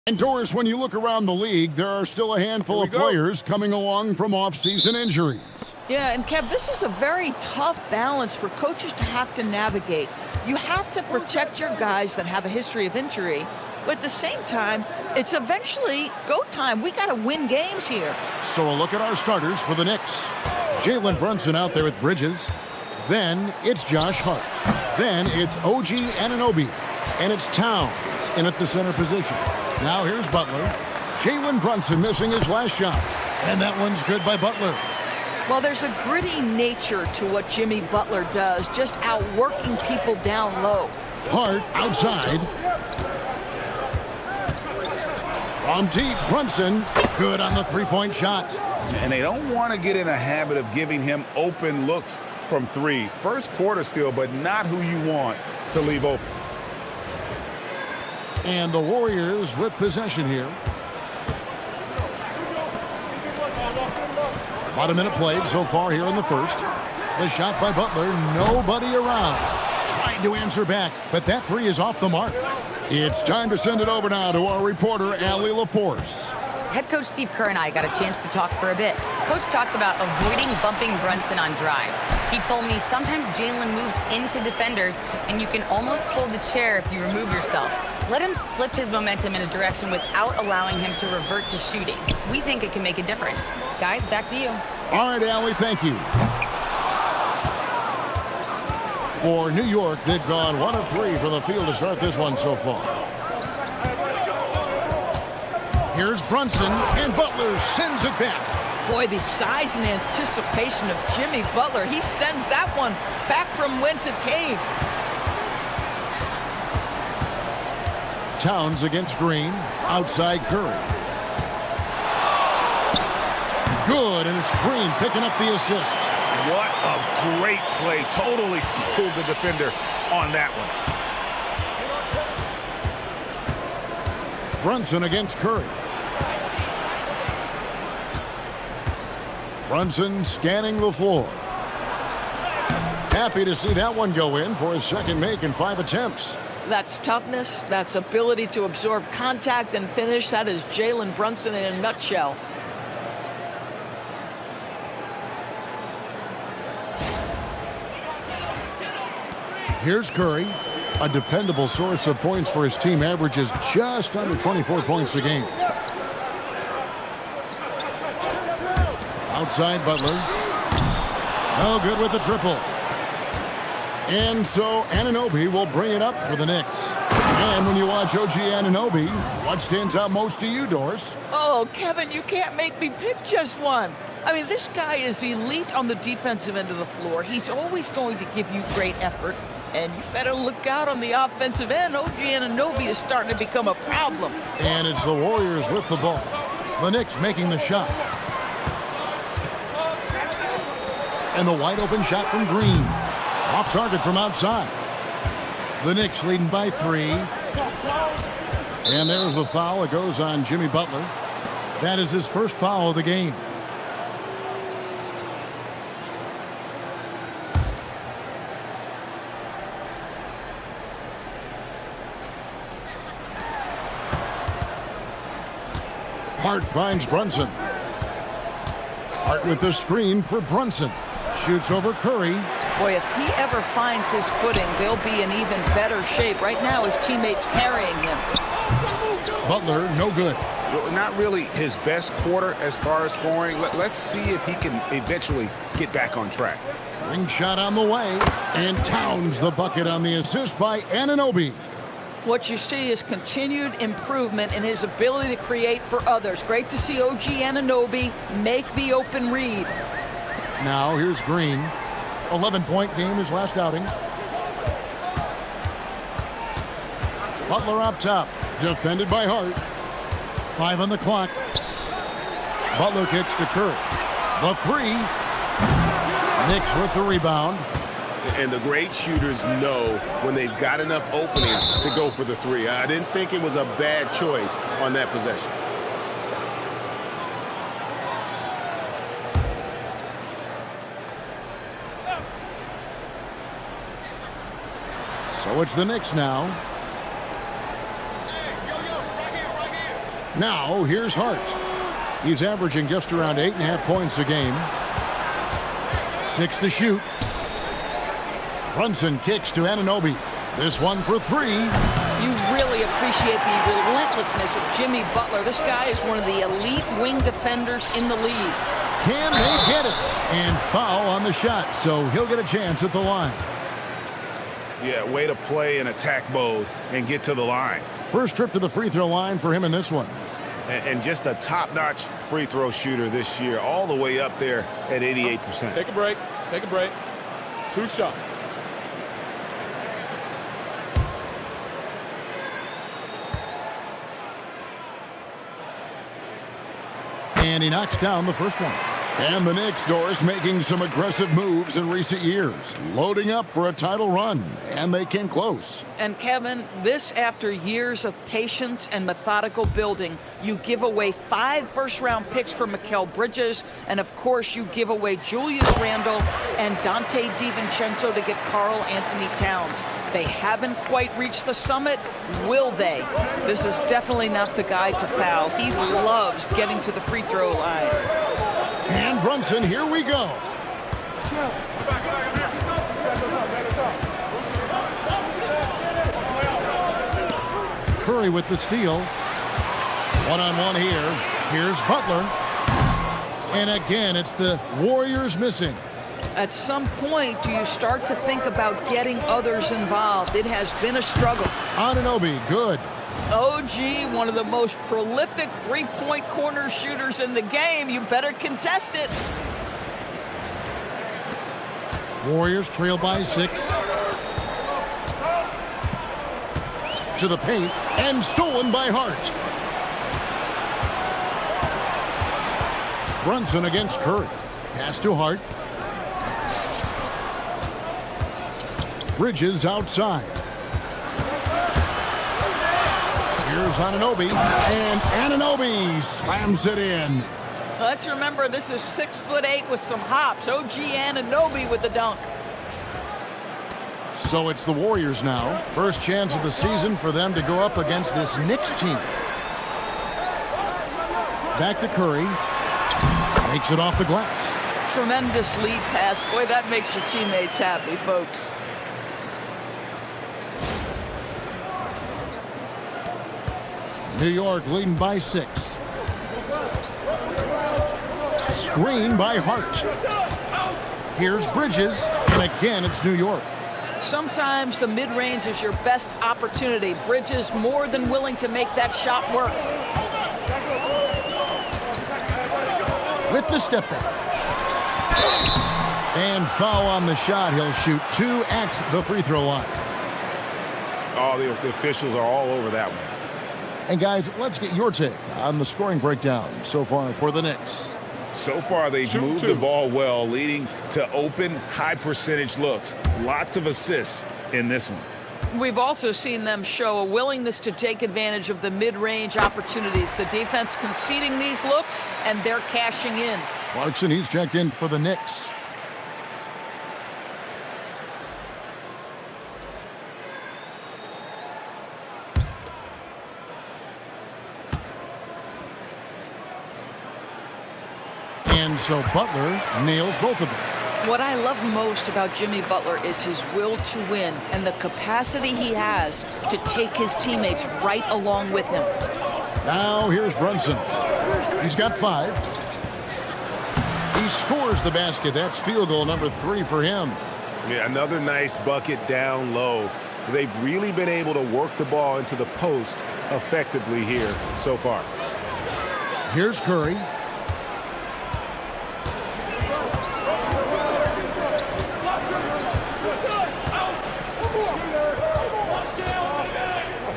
And Doris, when you look around the league, there are still a handful of players coming along from off-season injuries. Yeah, and Kev, this is a very tough balance for coaches to have to navigate. You have to protect your guys that have a history of injury, but at the same time, it's eventually go time. We got to win games here. So a look at our starters for the Knicks. Jalen Brunson out there with Bridges. Then it's Josh Hart. Then it's OG Anunoby. And it's Towns in at the center position. Now here's Butler. Jalen Brunson missing his last shot. And that one's good by Butler. Well, there's a gritty nature to what Jimmy Butler does, just outworking people down low. Hart outside. From deep, Brunson, good on the three-point shot. And they don't want to get in a habit of giving him open looks from three. First quarter still, but not who you want to leave open. And the Warriors with possession here. About a minute played so far here in the first. The shot by Butler, nobody around. Tried to answer back, but that three is off the mark. It's time to send it over now to our reporter, Allie LaForce. Head coach Steve Kerr and I got a chance to talk for a bit. Coach talked about avoiding bumping Brunson on drives. He told me sometimes Jalen moves into defenders, and you can almost pull the chair if you remove yourself. Let him slip his momentum in a direction without allowing him to revert to shooting. We think it can make a difference. Guys, back to you. All right, Allie, thank you. For New York, they've gone 1 of 3 from the field to start this one so far. Here's Brunson, and Butler sends it back. Boy, the size and anticipation of Jimmy Butler. He sends that one back from whence it came. Towns against Green, outside Curry. Good, and it's Green picking up the assist. What a great play. Totally schooled the defender on that one. Brunson against Curry. Brunson scanning the floor. Happy to see that one go in for his second make in 5 attempts. That's toughness. That's ability to absorb contact and finish. That is Jalen Brunson in a nutshell. Here's Curry, a dependable source of points for his team, averages just under 24 points a game. Outside Butler. No good with the triple. And so Anunoby will bring it up for the Knicks. And when you watch OG Anunoby, what stands out most to you, Doris? Oh, Kevin, you can't make me pick just one. I mean, this guy is elite on the defensive end of the floor. He's always going to give you great effort. And you better look out on the offensive end. OG Anunoby is starting to become a problem. And it's the Warriors with the ball. The Knicks making the shot. And the wide open shot from Green. Off target from outside. The Knicks leading by 3. And there's a foul. It goes on Jimmy Butler. That is his first foul of the game. Hart finds Brunson. Hart with the screen for Brunson. Shoots over Curry. Boy, if he ever finds his footing, they'll be in even better shape. Right now, his teammates carrying him. Butler, no good. Not really his best quarter as far as scoring. Let's see if he can eventually get back on track. Ring shot on the way. And Towns the bucket on the assist by Anunoby. What you see is continued improvement in his ability to create for others. Great to see OG Anunoby make the open read. Now here's Green. 11-point game his last outing. Butler up top. Defended by Hart. 5 on the clock. Butler kicks to Curry. The 3. Knicks with the rebound. And the great shooters know when they've got enough opening to go for the 3. I didn't think it was a bad choice on that possession. So it's the Knicks now. Now, here's Hart. He's averaging just around 8.5 points a game. 6 to shoot. Brunson kicks to Anunoby. This one for 3. You really appreciate the relentlessness of Jimmy Butler. This guy is one of the elite wing defenders in the league. Can they get it? And foul on the shot, so he'll get a chance at the line. Yeah, way to play in attack mode and get to the line. First trip to the free throw line for him in this one. And just a top-notch free throw shooter this year, all the way up there at 88%. Take a break. Take a break. 2 shots. And he knocks down the first one. And the Knicks, Doris, making some aggressive moves in recent years, loading up for a title run, and they came close. And Kevin, this after years of patience and methodical building. You give away 5 first-round picks for Mikal Bridges, and of course you give away Julius Randle and Dante DiVincenzo to get Karl Anthony Towns. They haven't quite reached the summit, will they? This is definitely not the guy to foul. He loves getting to the free throw line. And Brunson, here we go. Curry with the steal. One-on-one here. Here's Butler. And again, it's the Warriors missing. At some point, do you start to think about getting others involved? It has been a struggle. Anunoby, good. OG, one of the most prolific three-point corner shooters in the game. You better contest it. Warriors trail by 6. To the paint, and stolen by Hart. Brunson against Curry. Pass to Hart. Bridges outside. Here's Anunoby, and Anunoby slams it in. Let's remember, this is 6'8" with some hops. OG Anunoby with the dunk. So it's the Warriors now. First chance of the season for them to go up against this Knicks team. Back to Curry. Makes it off the glass. Tremendous lead pass. Boy, that makes your teammates happy, folks. New York leading by 6. Screen by Hart. Here's Bridges, and again it's New York. Sometimes the mid-range is your best opportunity. Bridges more than willing to make that shot work. With the step back. And foul on the shot. He'll shoot 2 at the free throw line. Oh, the officials are all over that one. And guys, let's get your take on the scoring breakdown so far for the Knicks. So far, they've moved the ball well, leading to open, high-percentage looks. Lots of assists in this one. We've also seen them show a willingness to take advantage of the mid-range opportunities. The defense conceding these looks, and they're cashing in. Clarkson, he's checked in for the Knicks. And so Butler nails both of them. What I love most about Jimmy Butler is his will to win and the capacity he has to take his teammates right along with him. Now here's Brunson. He's got 5. He scores the basket. That's field goal number 3 for him. Yeah, another nice bucket down low. They've really been able to work the ball into the post effectively here so far. Here's Curry.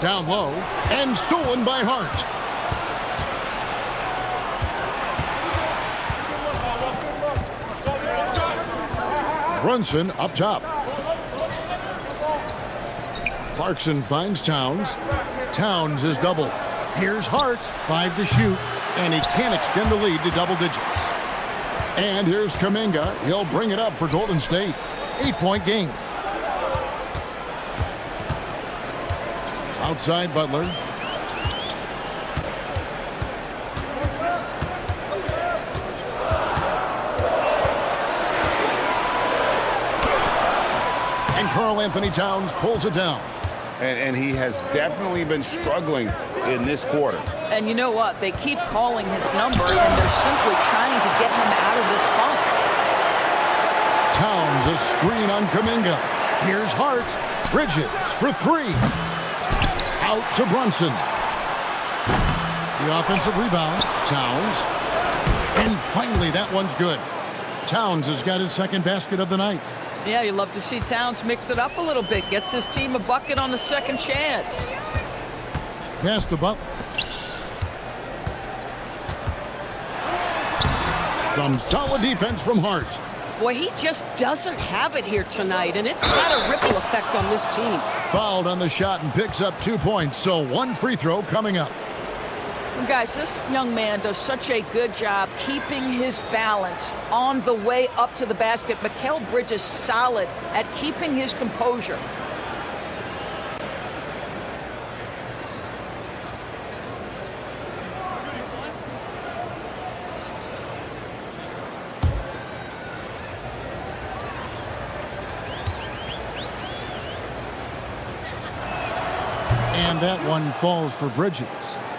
Down low, and stolen by Hart. Brunson up top. Clarkson finds Towns. Towns is double. Here's Hart, 5 to shoot, and he can't extend the lead to double digits. And here's Kuminga. He'll bring it up for Golden State. 8-point game. Outside Butler. Karl Anthony Towns pulls it down. And he has definitely been struggling in this quarter. And you know what? They keep calling his number, and they're simply trying to get him out of this funk. Towns, a screen on Kuminga. Here's Hart. Bridges for three. Out to Brunson. The offensive rebound. Towns. And finally, that one's good. Towns has got his second basket of the night. Yeah, you love to see Towns mix it up a little bit. Gets his team a bucket on the second chance. Pass to Butler. Some solid defense from Hart. Boy, he just doesn't have it here tonight, and it's got a ripple effect on this team. Fouled on the shot and picks up 2 points, so one free throw coming up. Guys, this young man does such a good job keeping his balance on the way up to the basket. Mikal Bridges solid at keeping his composure. And that one falls for Bridges.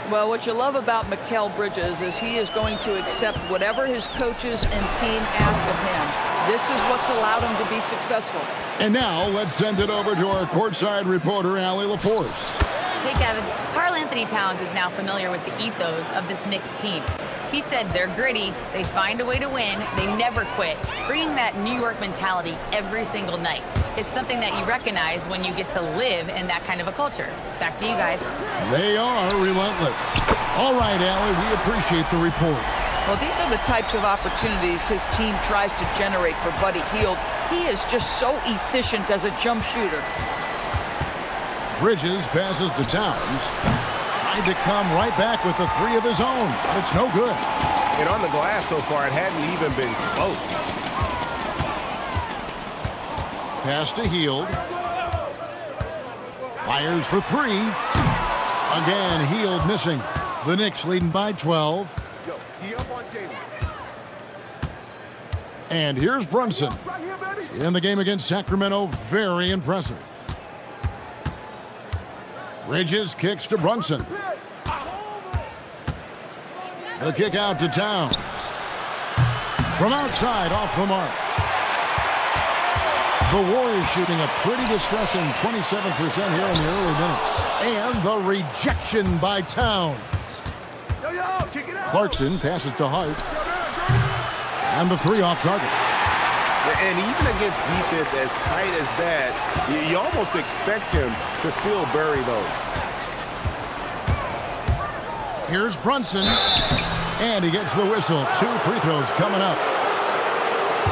Well, what you love about Mikal Bridges is he is going to accept whatever his coaches and team ask of him. This is what's allowed him to be successful. And now let's send it over to our courtside reporter, Allie LaForce. Hey, Kevin. Karl Anthony Towns is now familiar with the ethos of this Knicks team. He said they're gritty, they find a way to win, they never quit, bringing that New York mentality every single night. It's something that you recognize when you get to live in that kind of a culture. Back to you guys. They are relentless. All right, Allie, we appreciate the report. Well, these are the types of opportunities his team tries to generate for Buddy Hield. He is just so efficient as a jump shooter. Bridges passes to Towns. Tried to come right back with the three of his own, but it's no good. And on the glass so far, it hadn't even been close. Pass to Hield. Fires for three. Again, Hield missing. The Knicks leading by 12. And here's Brunson. In the game against Sacramento, very impressive. Bridges kicks to Brunson. The kick out to Towns. From outside, off the mark. The Warriors shooting a pretty distressing 27% here in the early minutes. And the rejection by Towns. Clarkson passes to Hart. And the three off target. And even against defense as tight as that, you almost expect him to still bury those. Here's Brunson. And he gets the whistle. 2 free throws coming up.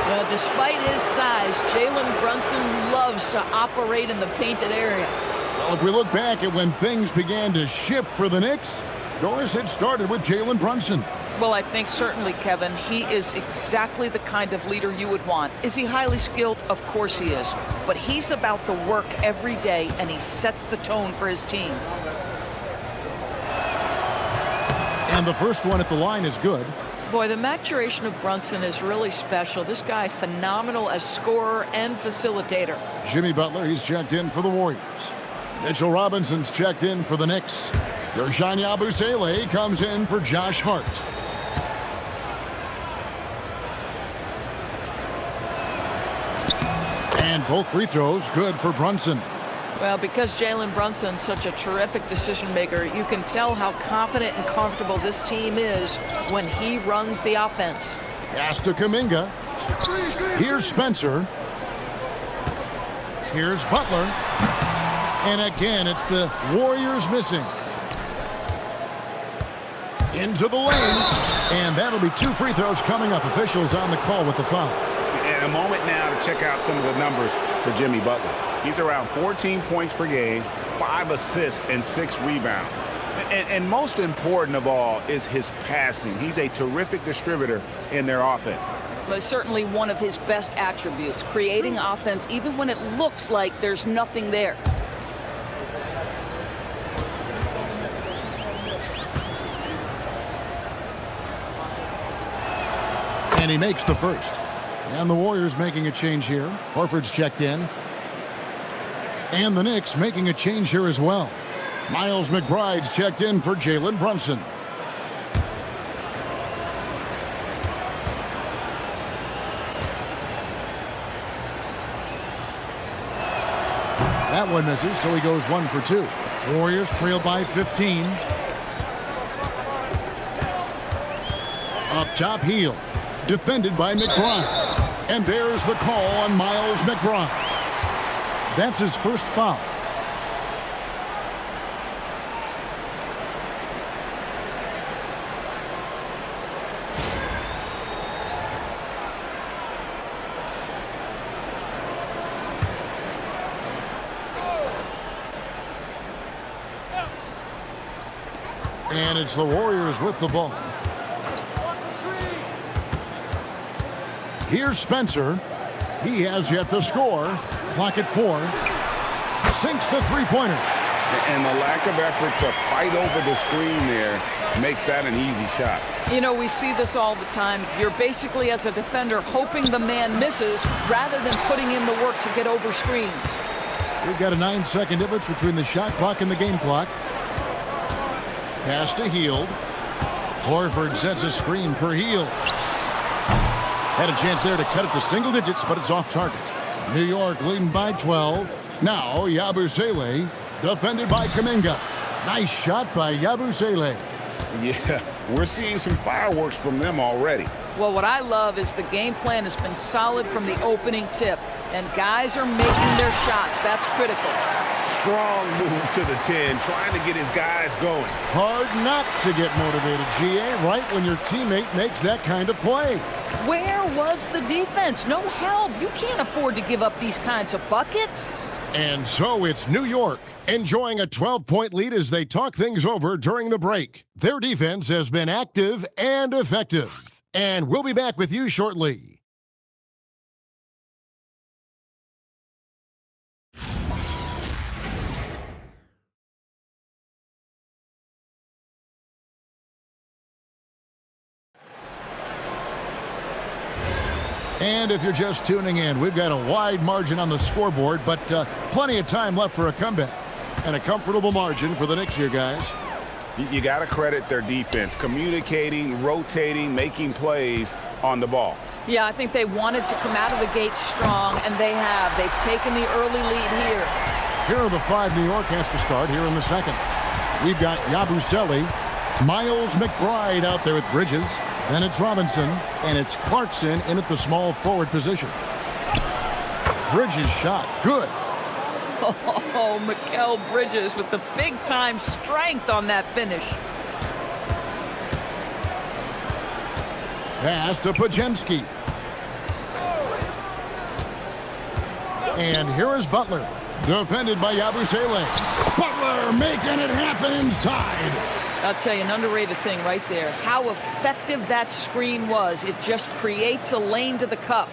Well, despite his size, Jalen Brunson loves to operate in the painted area. Well, if we look back at when things began to shift for the Knicks, Doris, it started with Jalen Brunson. Well, I think certainly, Kevin, he is exactly the kind of leader you would want. Is he highly skilled? Of course he is. But he's about the work every day, and he sets the tone for his team. And the first one at the line is good. Boy, the maturation of Brunson is really special. This guy, phenomenal as scorer and facilitator. Jimmy Butler, he's checked in for the Warriors. Mitchell Robinson's checked in for the Knicks. Ershani Abusele comes in for Josh Hart. And both free throws good for Brunson. Well, because Jalen Brunson's such a terrific decision maker, you can tell how confident and comfortable this team is when he runs the offense. Pass to Kuminga. Here's Spencer. Here's Butler. And again, it's the Warriors missing. Into the lane. And that'll be 2 free throws coming up. Officials on the call with the foul. And a moment now to check out some of the numbers for Jimmy Butler. He's around 14 points per game, 5 assists, and 6 rebounds. And most important of all is his passing. He's a terrific distributor in their offense. But certainly one of his best attributes, creating offense even when it looks like there's nothing there. And he makes the first. And the Warriors making a change here. Horford's checked in. And the Knicks making a change here as well. Miles McBride's checked in for Jalen Brunson. That one misses, so he goes 1 for 2. Warriors trail by 15. Up top, Heel. Defended by McBride. And there's the call on Miles McBride. That's his first foul. And it's the Warriors with the ball. Here's Spencer. He has yet to score. Clock at 4. Sinks the three-pointer. And the lack of effort to fight over the screen there makes that an easy shot. You know, we see this all the time. You're basically, as a defender, hoping the man misses rather than putting in the work to get over screens. We've got a 9-second difference between the shot clock and the game clock. Pass to Hield. Horford sets a screen for Hield. Had a chance there to cut it to single digits, but it's off target. New York leading by 12. Now Yabusele, defended by Kuminga. Nice shot by Yabusele. Yeah, we're seeing some fireworks from them already. Well, what I love is the game plan has been solid from the opening tip, and guys are making their shots. That's critical. Strong move to the 10, trying to get his guys going. Hard not to get motivated, GA, right when your teammate makes that kind of play. Where was the defense? No help. You can't afford to give up these kinds of buckets. And so it's New York enjoying a 12-point lead as they talk things over during the break. Their defense has been active and effective. And we'll be back with you shortly. And if you're just tuning in, we've got a wide margin on the scoreboard, but plenty of time left for a comeback. And a comfortable margin for the Knicks here, guys. You got to credit their defense, communicating, rotating, making plays on the ball. Yeah, I think they wanted to come out of the gate strong, and they have. They've taken the early lead here. Here are the 5 New York has to start here in the second. We've got Yabusele, Miles McBride out there with Bridges. Then it's Robinson, and it's Clarkson in at the small forward position. Bridges shot, good. Oh, Mikal Bridges with the big-time strength on that finish. Pass to Podziemski. And here is Butler, defended by Yabusele. Butler making it happen inside. I'll tell you, an underrated thing right there. How effective that screen was. It just creates a lane to the cup.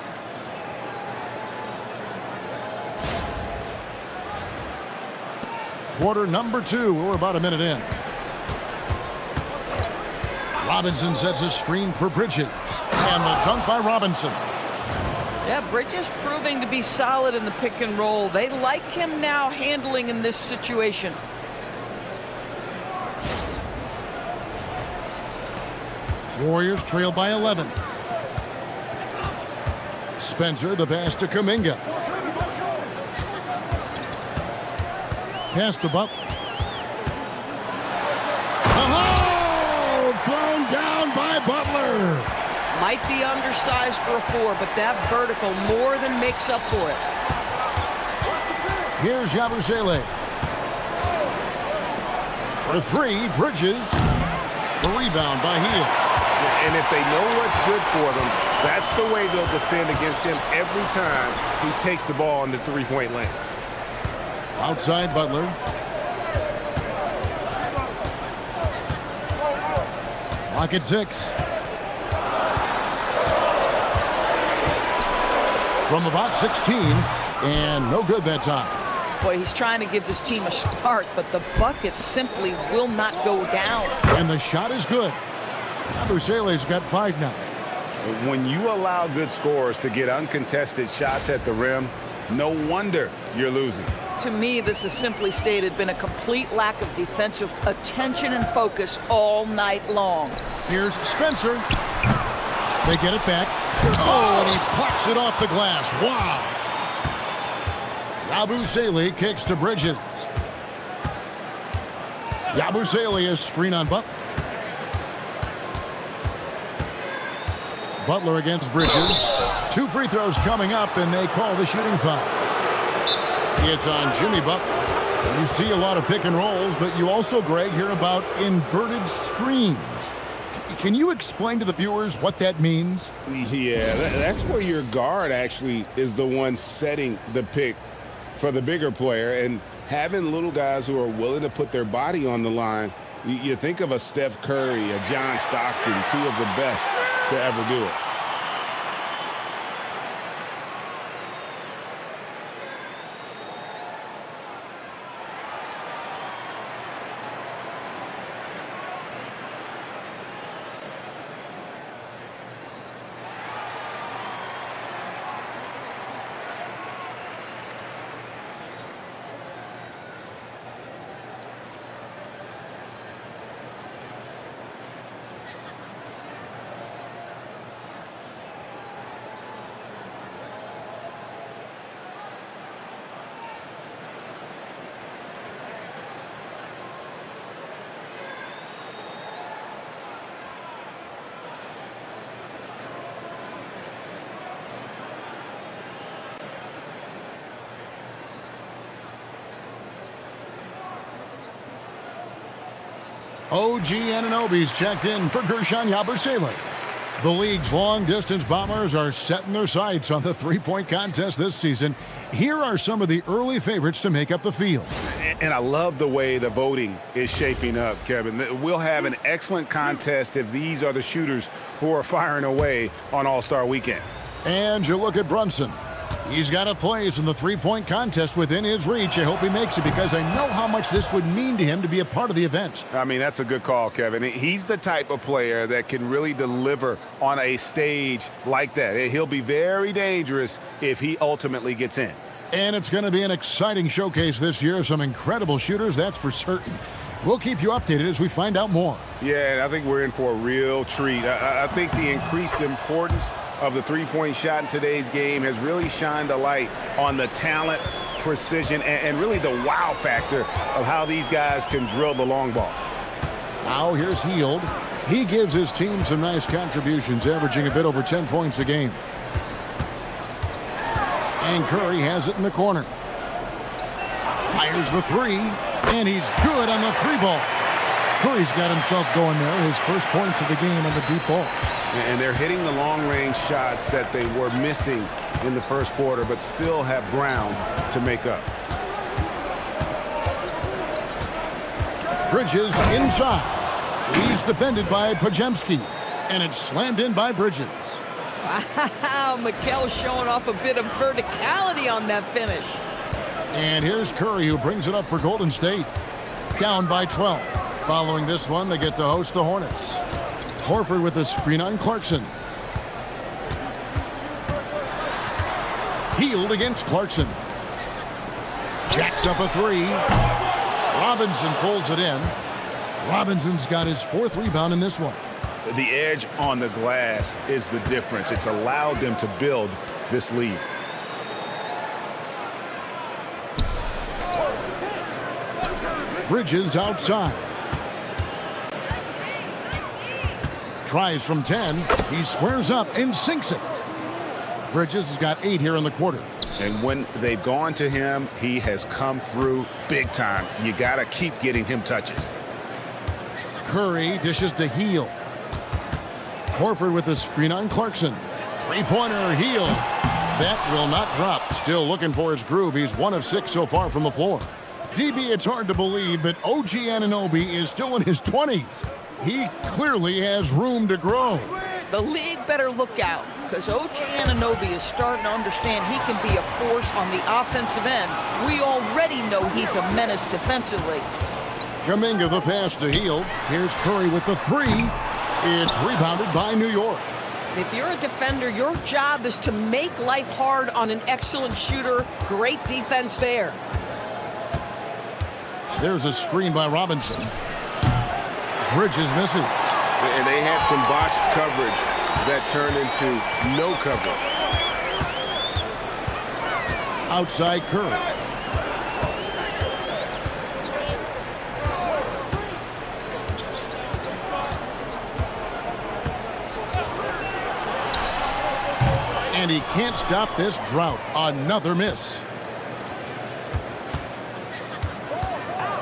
Quarter number 2. We're about a minute in. Robinson sets a screen for Bridges. And the dunk by Robinson. Yeah, Bridges proving to be solid in the pick and roll. They like him now handling in this situation. Warriors trail by 11. Spencer, the pass to Kuminga. Pass to Butler. Oh! Thrown down by Butler. Might be undersized for a 4, but that vertical more than makes up for it. Here's Yabusele. For 3, Bridges. The rebound by Hield. And if they know what's good for them, that's the way they'll defend against him every time he takes the ball in the three-point lane. Outside Butler. Clock at 6. From about 16, and no good that time. Boy, he's trying to give this team a spark, but the buckets simply will not go down. And the shot is good. Yabusele's got 5 now. When you allow good scorers to get uncontested shots at the rim, no wonder you're losing. To me, this has simply stated been a complete lack of defensive attention and focus all night long. Here's Spencer. They get it back. Oh, and he plucks it off the glass. Wow. Yabusele kicks to Bridges. Yabusele is screen on Butler. Butler against Bridges. 2 free throws coming up, and they call the shooting foul. It's on Jimmy Butler. You see a lot of pick and rolls, but you also, Greg, hear about inverted screens. Can you explain to the viewers what that means? Yeah, that's where your guard actually is the one setting the pick for the bigger player, and having little guys who are willing to put their body on the line. You think of a Steph Curry, a John Stockton, 2 of the best to ever do it. OG Anunoby's checked in for Gershon Yabusele. The league's long-distance bombers are setting their sights on the three-point contest this season. Here are some of the early favorites to make up the field. And I love the way the voting is shaping up, Kevin. We'll have an excellent contest if these are the shooters who are firing away on All-Star Weekend. And you look at Brunson. He's got a place in the three-point contest within his reach. I hope he makes it because I know how much this would mean to him to be a part of the event. I mean, that's a good call, Kevin. He's the type of player that can really deliver on a stage like that. He'll be very dangerous if he ultimately gets in. And it's going to be an exciting showcase this year. Some incredible shooters, that's for certain. We'll keep you updated as we find out more. Yeah, I think we're in for a real treat. I think the increased importance of the three-point shot in today's game has really shined a light on the talent, precision, and really the wow factor of how these guys can drill the long ball. Now here's Hield. He gives his team some nice contributions, averaging a bit over 10 points a game. And Curry has it in the corner. Fires the three, and he's good on the three ball. Curry's got himself going there, his first points of the game on the deep ball. And they're hitting the long-range shots that they were missing in the first quarter, but still have ground to make up. Bridges inside. He's defended by Pajemski, and it's slammed in by Bridges. Wow, Mikel's showing off a bit of verticality on that finish. And here's Curry, who brings it up for Golden State. Down by 12. Following this one, they get to host the Hornets. Horford with a screen on Clarkson. Hield against Clarkson. Jacks up a three. Robinson pulls it in. Robinson's got his 4th rebound in this one. The edge on the glass is the difference. It's allowed them to build this lead. Bridges outside. Tries from 10. He squares up and sinks it. Bridges has got 8 here in the quarter. And when they've gone to him, he has come through big time. You got to keep getting him touches. Curry dishes to Hield. Horford with a screen on Clarkson. Three-pointer, Hield. That will not drop. Still looking for his groove. He's 1 of 6 so far from the floor. DB, it's hard to believe, but OG Anunoby is still in his 20s. He clearly has room to grow. The league better look out, because OG Anunoby is starting to understand he can be a force on the offensive end. We already know he's a menace defensively. Kuminga the pass to Hield. Here's Curry with the three. It's rebounded by New York. If you're a defender, your job is to make life hard on an excellent shooter. Great defense there. There's a screen by Robinson. Bridges misses. And they had some botched coverage that turned into no cover. Outside Curry. And he can't stop this drought. Another miss.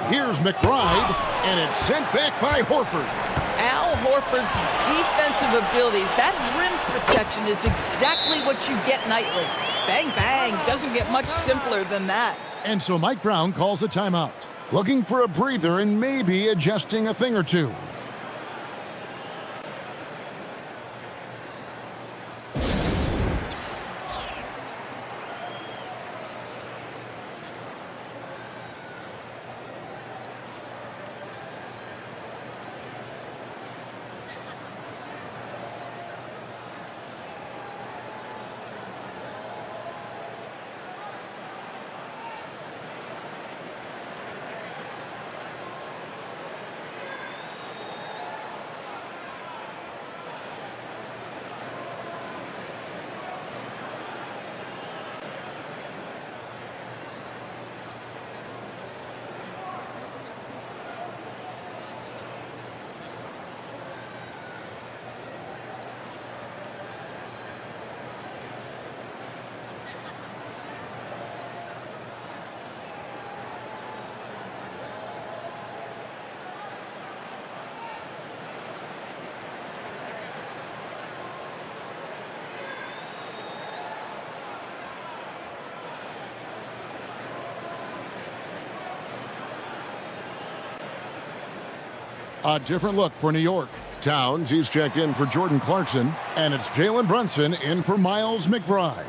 Here's McBride, and it's sent back by Horford. Al Horford's defensive abilities, that rim protection is exactly what you get nightly. Bang, bang. Doesn't get much simpler than that. And so Mike Brown calls a timeout, looking for a breather and maybe adjusting a thing or two. A different look for New York. Towns, he's checked in for Jordan Clarkson, and it's Jalen Brunson in for Miles McBride.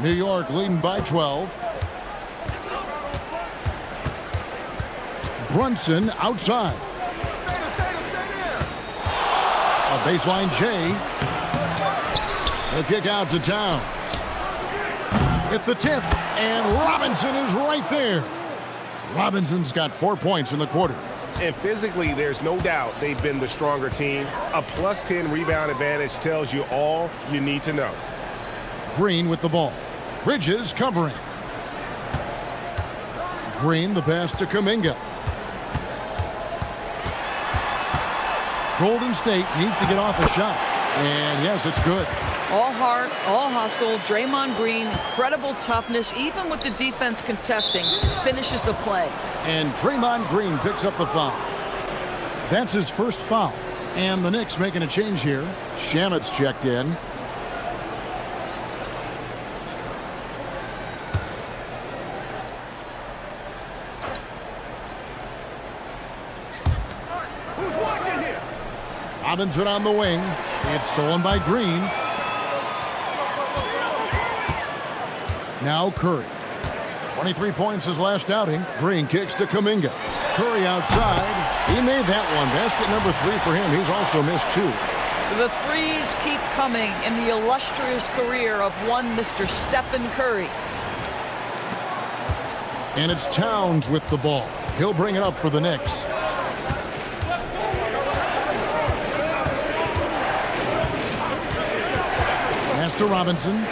New York leading by 12. Brunson outside. A baseline J. The kick out to Towns. At the tip, and Robinson is right there. Robinson's got 4 points in the quarter. And physically, there's no doubt they've been the stronger team. A plus 10 rebound advantage tells you all you need to know. Green with the ball. Bridges covering. Green, the pass to Kuminga. Golden State needs to get off a shot. And yes, it's good. All heart, all hustle. Draymond Green, incredible toughness, even with the defense contesting, finishes the play. And Draymond Green picks up the foul. That's his first foul. And the Knicks making a change here. Shamet's checked in. Robinson on the wing. It's stolen by Green. Now Curry. 23 points his last outing. Green kicks to Kuminga. Curry outside. He made that one. Basket number 3 for him. He's also missed 2. The threes keep coming in the illustrious career of one Mr. Stephen Curry. And it's Towns with the ball. He'll bring it up for the Knicks. Pass to Robinson.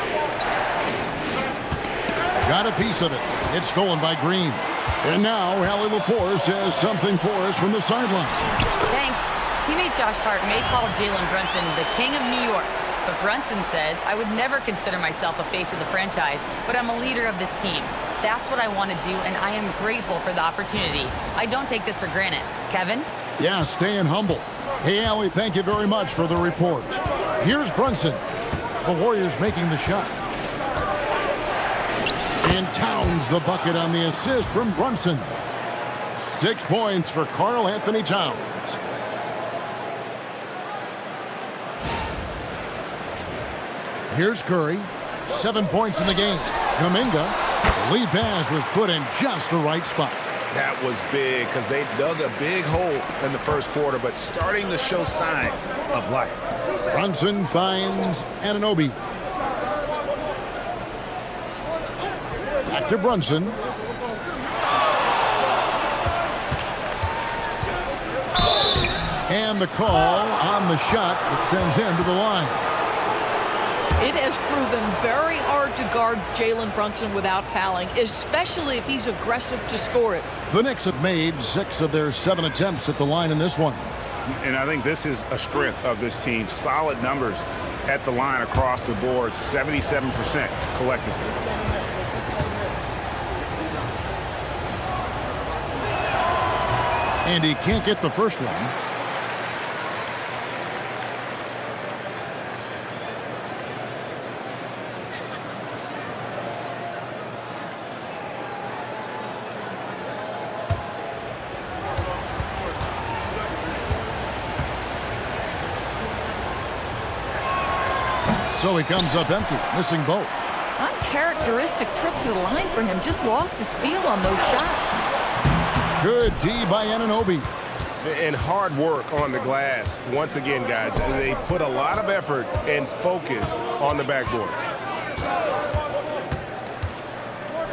Got a piece of it. It's stolen by Green. And now Allie LaForce has something for us from the sideline. Thanks. Teammate Josh Hart may call Jalen Brunson the king of New York, but Brunson says, I would never consider myself a face of the franchise, but I'm a leader of this team. That's what I want to do, and I am grateful for the opportunity. I don't take this for granted. Kevin? Yeah, staying humble. Hey, Allie, thank you very much for the report. Here's Brunson. The Warriors making the shot. And Towns the bucket on the assist from Brunson. 6 points for Karl Anthony Towns. Here's Curry. 7 points in the game. Kuminga. The lead pass was put in just the right spot. That was big because they dug a big hole in the first quarter, but starting to show signs of life. Brunson finds Anunoby. Back to Brunson. And the call on the shot that sends him to the line. It has proven very hard to guard Jalen Brunson without fouling, especially if he's aggressive to score it. The Knicks have made 6 of their 7 attempts at the line in this one. And I think this is a strength of this team. Solid numbers at the line across the board, 77% collectively. And he can't get the first one. So he comes up empty, missing both. Uncharacteristic trip to the line for him. Just lost his feel on those shots. Good D by Anunoby. And hard work on the glass. Once again, guys, they put a lot of effort and focus on the backboard.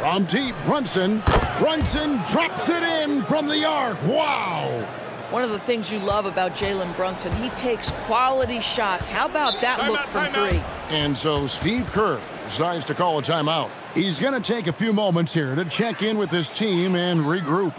From deep, Brunson. Brunson drops it in from the arc. Wow. One of the things you love about Jalen Brunson, he takes quality shots. How about that look from three? And so Steve Kerr decides to call a timeout. He's going to take a few moments here to check in with his team and regroup.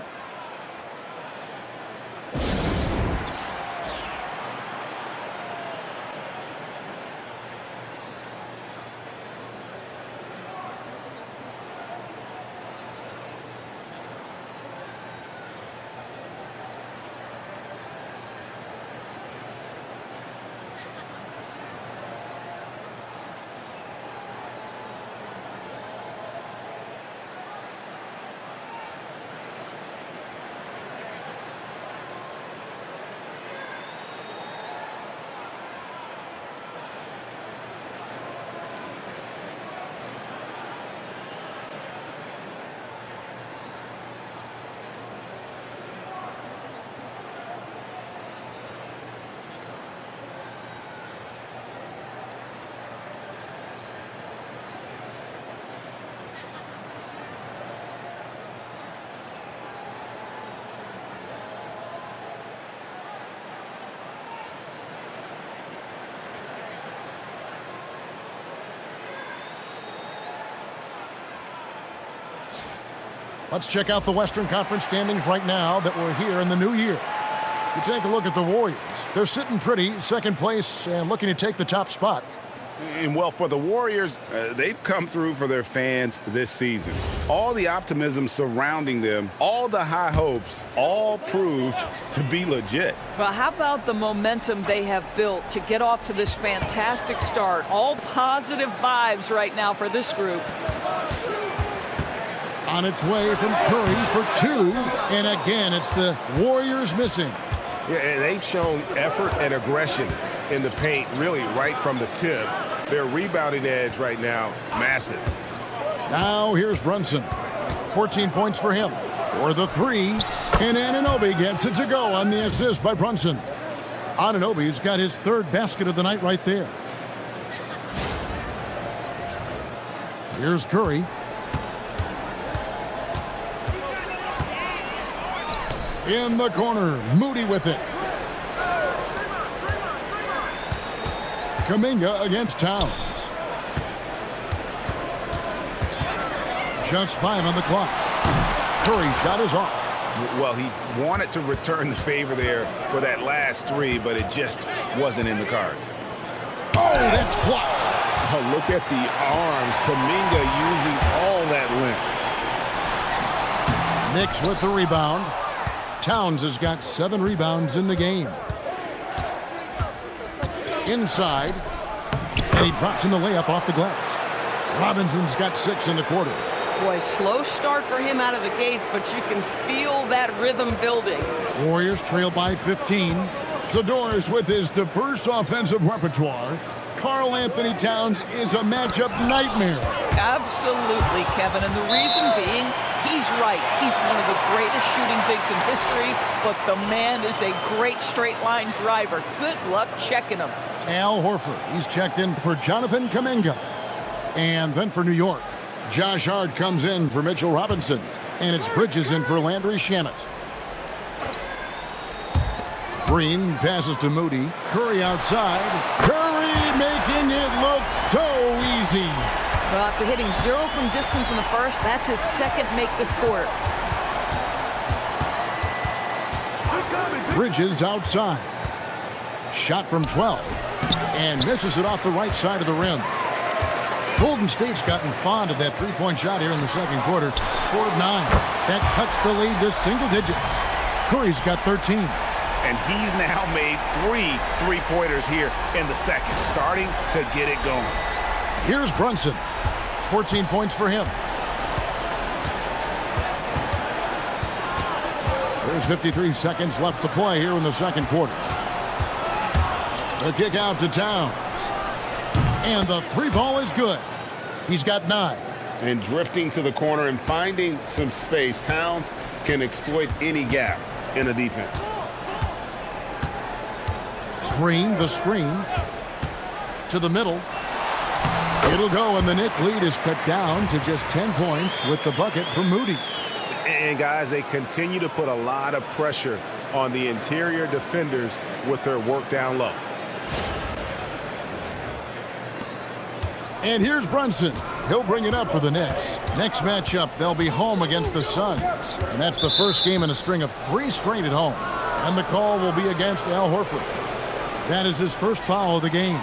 Let's check out the Western Conference standings right now that we're here in the new year. You take a look at the Warriors. They're sitting pretty, second place, and looking to take the top spot. And, well, for the Warriors, they've come through for their fans this season. All the optimism surrounding them, all the high hopes, all proved to be legit. Well, how about the momentum they have built to get off to this fantastic start? All positive vibes right now for this group. On its way from Curry for 2, and again, it's the Warriors missing. Yeah, and they've shown effort and aggression in the paint, really right from the tip. Their rebounding edge right now, massive. Now here's Brunson. 14 points for him. For the 3, and Anunoby gets it to go on the assist by Brunson. Anunoby's got his 3rd basket of the night right there. Here's Curry. In the corner, Moody with it. Kuminga against Towns. Just 5 on the clock. Curry shot is off. Well, he wanted to return the favor there for that last 3, but it just wasn't in the cards. Oh, that's blocked. Oh, look at the arms. Kuminga using all that length. Knicks with the rebound. Towns has got 7 rebounds in the game. Inside. And he drops in the layup off the glass. Robinson's got 6 in the quarter. Boy, slow start for him out of the gates, but you can feel that rhythm building. Warriors trail by 15. Zador's with his diverse offensive repertoire. Karl Anthony Towns is a matchup nightmare. Absolutely, Kevin, and the reason being, he He's right. He's one of the greatest shooting bigs in history, but the man is a great straight-line driver. Good luck checking him. Al Horford, he's checked in for Jonathan Kuminga. And then for New York, Josh Hart comes in for Mitchell Robinson. And it's Bridges in for Landry Shamet. Green passes to Moody. Curry outside. Curry making it look so easy. Well, after hitting 0 from distance in the first, that's his second make this quarter. Bridges outside. Shot from 12. And misses it off the right side of the rim. Golden State's gotten fond of that three-point shot here in the second quarter. 4 of 9. That cuts the lead to single digits. Curry's got 13. And he's now made 3 three-pointers here in the second, starting to get it going. Here's Brunson. 14 points for him. There's 53 seconds left to play here in the second quarter. The kick out to Towns. And the three ball is good. He's got 9. And drifting to the corner and finding some space, Towns can exploit any gap in a defense. Green, the screen. To the middle. It'll go, and the Knicks lead is cut down to just 10 points with the bucket from Moody. And, guys, they continue to put a lot of pressure on the interior defenders with their work down low. And here's Brunson. He'll bring it up for the Knicks. Next matchup, they'll be home against the Suns. And that's the first game in a string of 3 straight at home. And the call will be against Al Horford. That is his first foul of the game.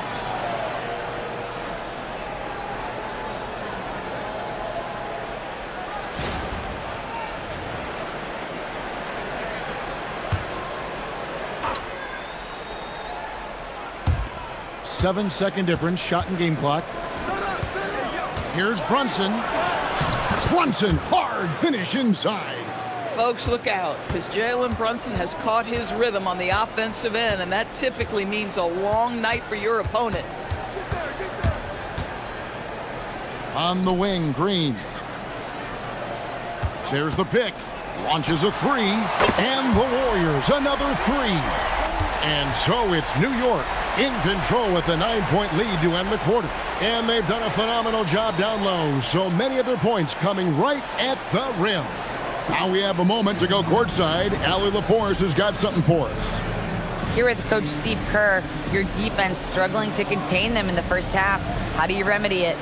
Seven-second difference, shot and game clock. Here's Brunson. Brunson, hard finish inside. Folks, look out, because Jalen Brunson has caught his rhythm on the offensive end, and that typically means a long night for your opponent. On the wing, Green. There's the pick. Launches a 3. And the Warriors, another 3. And so it's New York in control with the 9-point lead to end the quarter. And they've done a phenomenal job down low. So many of their points coming right at the rim. Now we have a moment to go courtside. Allie LaForce has got something for us. Here with Coach Steve Kerr, your defense struggling to contain them in the first half. How do you remedy it?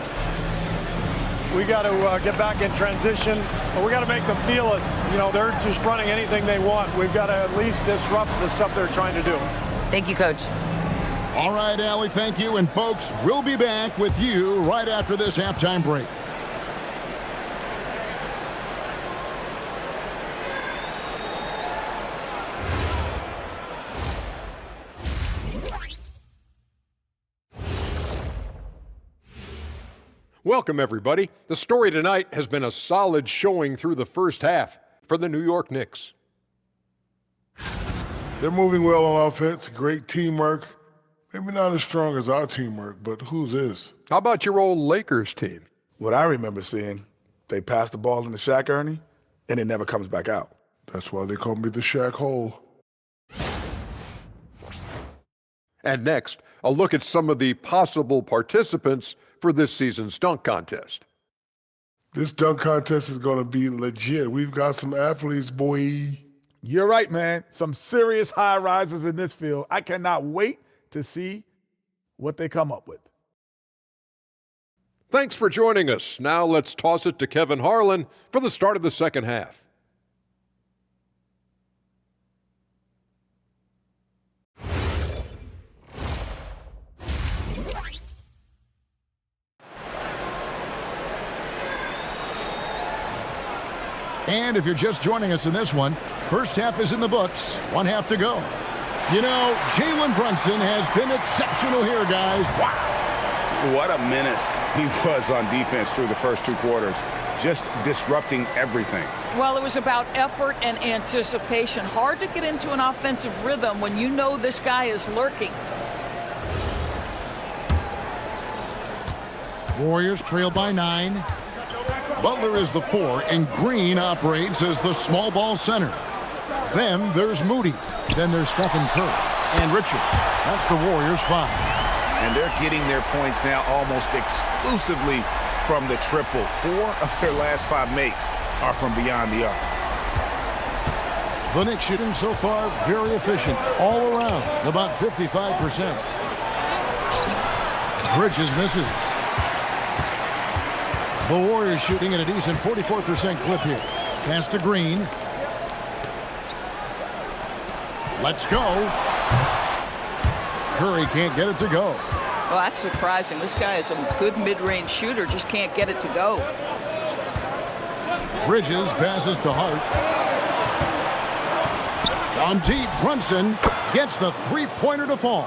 We got to get back in transition, but we got to make them feel us. You know, they're just running anything they want. We've got to at least disrupt the stuff they're trying to do. Thank you, Coach. All right, Allie, thank you. And folks, we'll be back with you right after this halftime break. Welcome, everybody. The story tonight has been a solid showing through the first half for the New York Knicks. They're moving well on offense, great teamwork. Maybe not as strong as our teamwork, but whose is? How about your old Lakers team? What I remember seeing, they pass the ball into Shaq Ernie, and it never comes back out. That's why they call me the Shaq Hole. And next, a look at some of the possible participants for this season's dunk contest. This dunk contest is going to be legit. We've got some athletes, boy. You're right, man. Some serious high risers in this field. I cannot wait to see what they come up with. Thanks for joining us. Now let's toss it to Kevin Harlan for the start of the second half. And if you're just joining us in this one, first half is in the books. 1 half to go. You know, Jalen Brunson has been exceptional here, guys. Wow. What a menace he was on defense through the first 2 quarters, just disrupting everything. Well, it was about effort and anticipation. Hard to get into an offensive rhythm when you know this guy is lurking. Warriors trail by 9. Butler is the 4, and Green operates as the small ball center. Then there's Moody. Then there's Stephen Curry and Richard. That's the Warriors' 5. And they're getting their points now almost exclusively from the triple. 4 of their last 5 makes are from beyond the arc. The Knicks shooting so far very efficient all around, about 55%. Bridges misses. The Warriors shooting at a decent 44% clip here. Pass to Green. Let's go. Curry can't get it to go. Well, that's surprising. This guy is a good mid-range shooter, just can't get it to go. Bridges passes to Hart. On deep, Brunson gets the three-pointer to fall.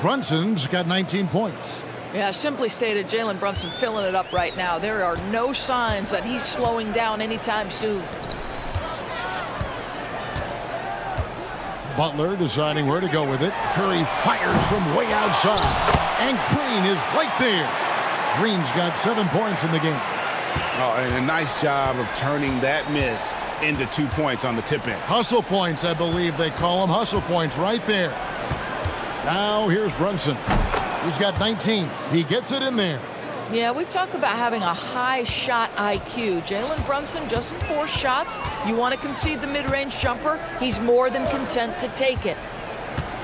Brunson's got 19 points. Yeah, simply stated, Jalen Brunson filling it up right now. There are no signs that he's slowing down anytime soon. Butler deciding where to go with it. Curry fires from way outside. And Green is right there. Green's got 7 points in the game. Oh, and a nice job of turning that miss into 2 points on the tip-in. Hustle points, I believe they call them. Hustle points right there. Now here's Brunson. He's got 19. He gets it in there. Yeah, we talk about having a high shot IQ. Jalen Brunson doesn't force shots. You want to concede the mid-range jumper, he's more than content to take it.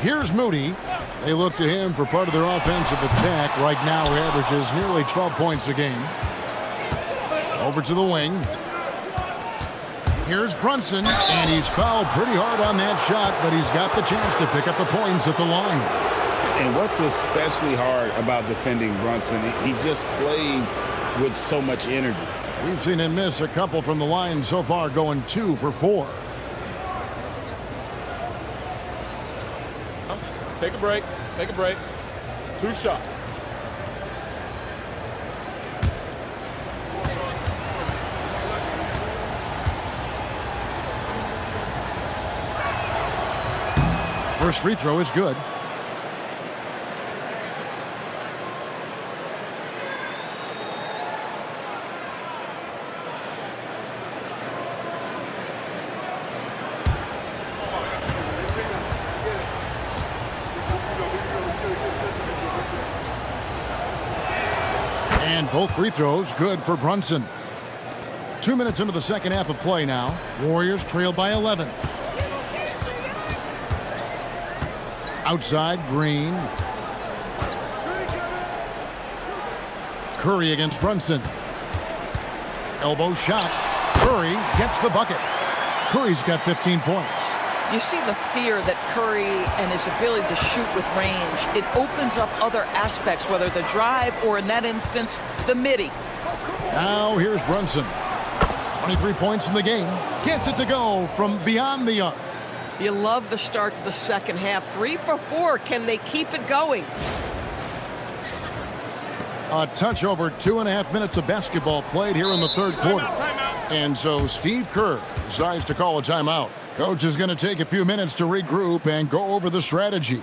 Here's Moody. They look to him for part of their offensive attack. Right now he averages nearly 12 points a game. Over to the wing. Here's Brunson, and he's fouled pretty hard on that shot, but he's got the chance to pick up the points at the line. And what's especially hard about defending Brunson, he just plays with so much energy. We've seen him miss a couple from the line so far, going 2 for 4. Take a break. Take a break. 2 shots. First free throw is good. And both free throws good for Brunson. 2 minutes into the second half of play now. Warriors trail by 11. Outside, Green. Curry against Brunson. Elbow shot. Curry gets the bucket. Curry's got 15 points. You see the fear that Curry and his ability to shoot with range. It opens up other aspects, whether the drive or, in that instance, the midi. Now here's Brunson. 23 points in the game. Gets it to go from beyond the arc. You love the start to the second half. 3 for 4. Can they keep it going? A touch over 2.5 minutes of basketball played here in the third quarter. And so Steve Kerr decides to call a timeout. Coach is going to take a few minutes to regroup and go over the strategy.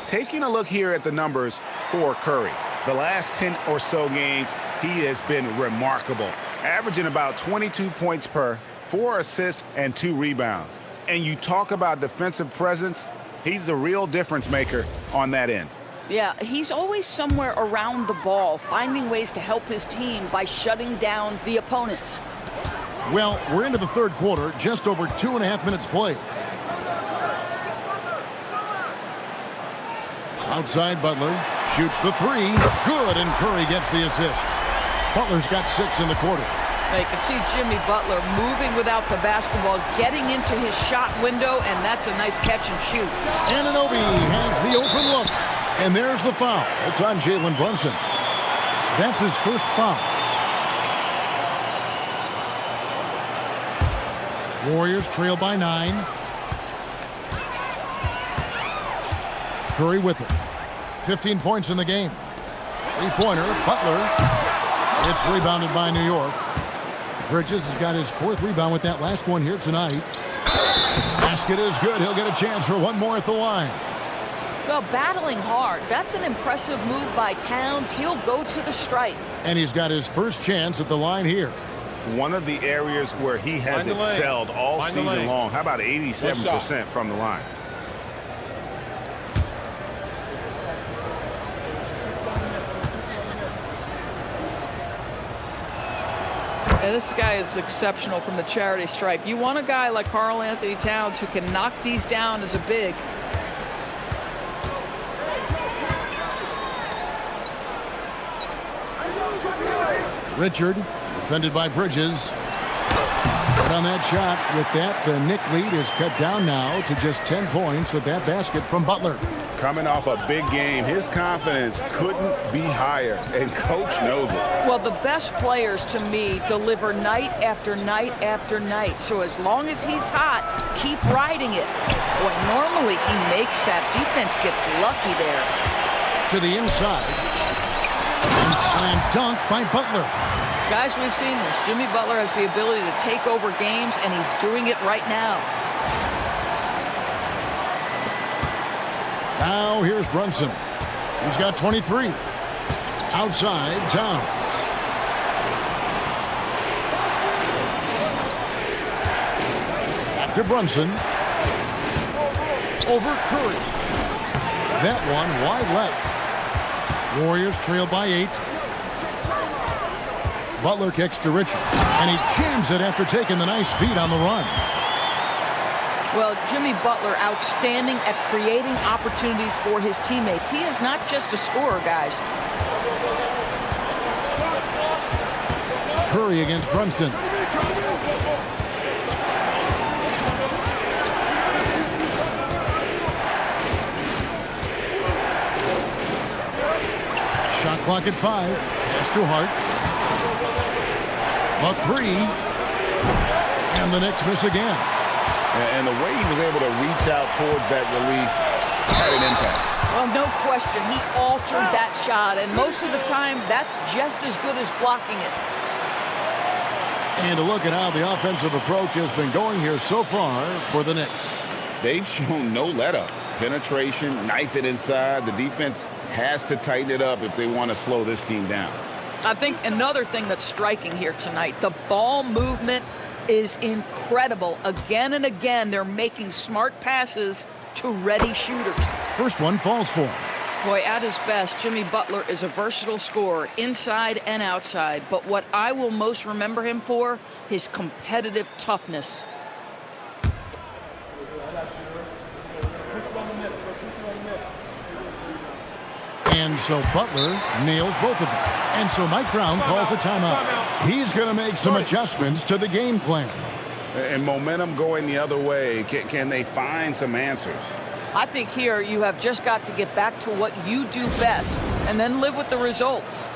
Taking a look here at the numbers for Curry. The last 10 or so games, he has been remarkable, averaging about 22 points per 4 assists and 2 rebounds. And you talk about defensive presence, he's the real difference maker on that end. Yeah, he's always somewhere around the ball, finding ways to help his team by shutting down the opponents. Well, we're into the third quarter, just over 2.5 minutes played. Outside, Butler shoots the 3. Good, and Curry gets the assist. Butler's got 6 in the quarter. Now you can see Jimmy Butler moving without the basketball, getting into his shot window, and that's a nice catch and shoot. Anunoby has the open look. And there's the foul. It's on Jalen Brunson. That's his first foul. Warriors trail by 9. Curry with it. 15 points in the game. Three-pointer, Butler. It's rebounded by New York. Bridges has got his 4th rebound with that last one here tonight. Basket is good. He'll get a chance for one more at the line. Well, battling hard. That's an impressive move by Towns. He'll go to the stripe. And he's got his first chance at the line here. One of the areas where he has excelled all season long. How about 87% from the line? And this guy is exceptional from the charity stripe. You want a guy like Karl Anthony Towns who can knock these down as a big. Richard, defended by Bridges. But on that shot, with that, the Knicks lead is cut down now to just 10 points with that basket from Butler. Coming off a big game, his confidence couldn't be higher, and Coach knows it. Well, the best players, to me, deliver night after night after night. So as long as he's hot, keep riding it. Boy, normally he makes that. Defense gets lucky there. To the inside. And slam dunk by Butler. Guys, we've seen this. Jimmy Butler has the ability to take over games, and he's doing it right now. Now here's Brunson. He's got 23. Outside, Towns. Back to Brunson. Over Curry. That one wide left. Warriors trail by 8. Butler kicks to Richard, and he jams it after taking the nice feed on the run. Well, Jimmy Butler outstanding at creating opportunities for his teammates. He is not just a scorer, guys. Curry against Brunson. Shot clock at 5. Pass to Hart. A 3. And the Knicks miss again. And the way he was able to reach out towards that release had an impact. Well, no question. He altered that shot, and most of the time, that's just as good as blocking it. And a look at how the offensive approach has been going here so far for the Knicks. They've shown no let-up. Penetration, knife it inside. The defense has to tighten it up if they want to slow this team down. I think another thing that's striking here tonight, the ball movement is incredible. Again and again, they're making smart passes to ready shooters. First one falls for him. Boy, at his best, Jimmy Butler is a versatile scorer, inside and outside. But what I will most remember him for, his competitive toughness. And so Butler nails both of them. And so Mike Brown calls a timeout. He's going to make some adjustments to the game plan. And momentum going the other way. Can they find some answers? I think here you have just got to get back to what you do best and then live with the results.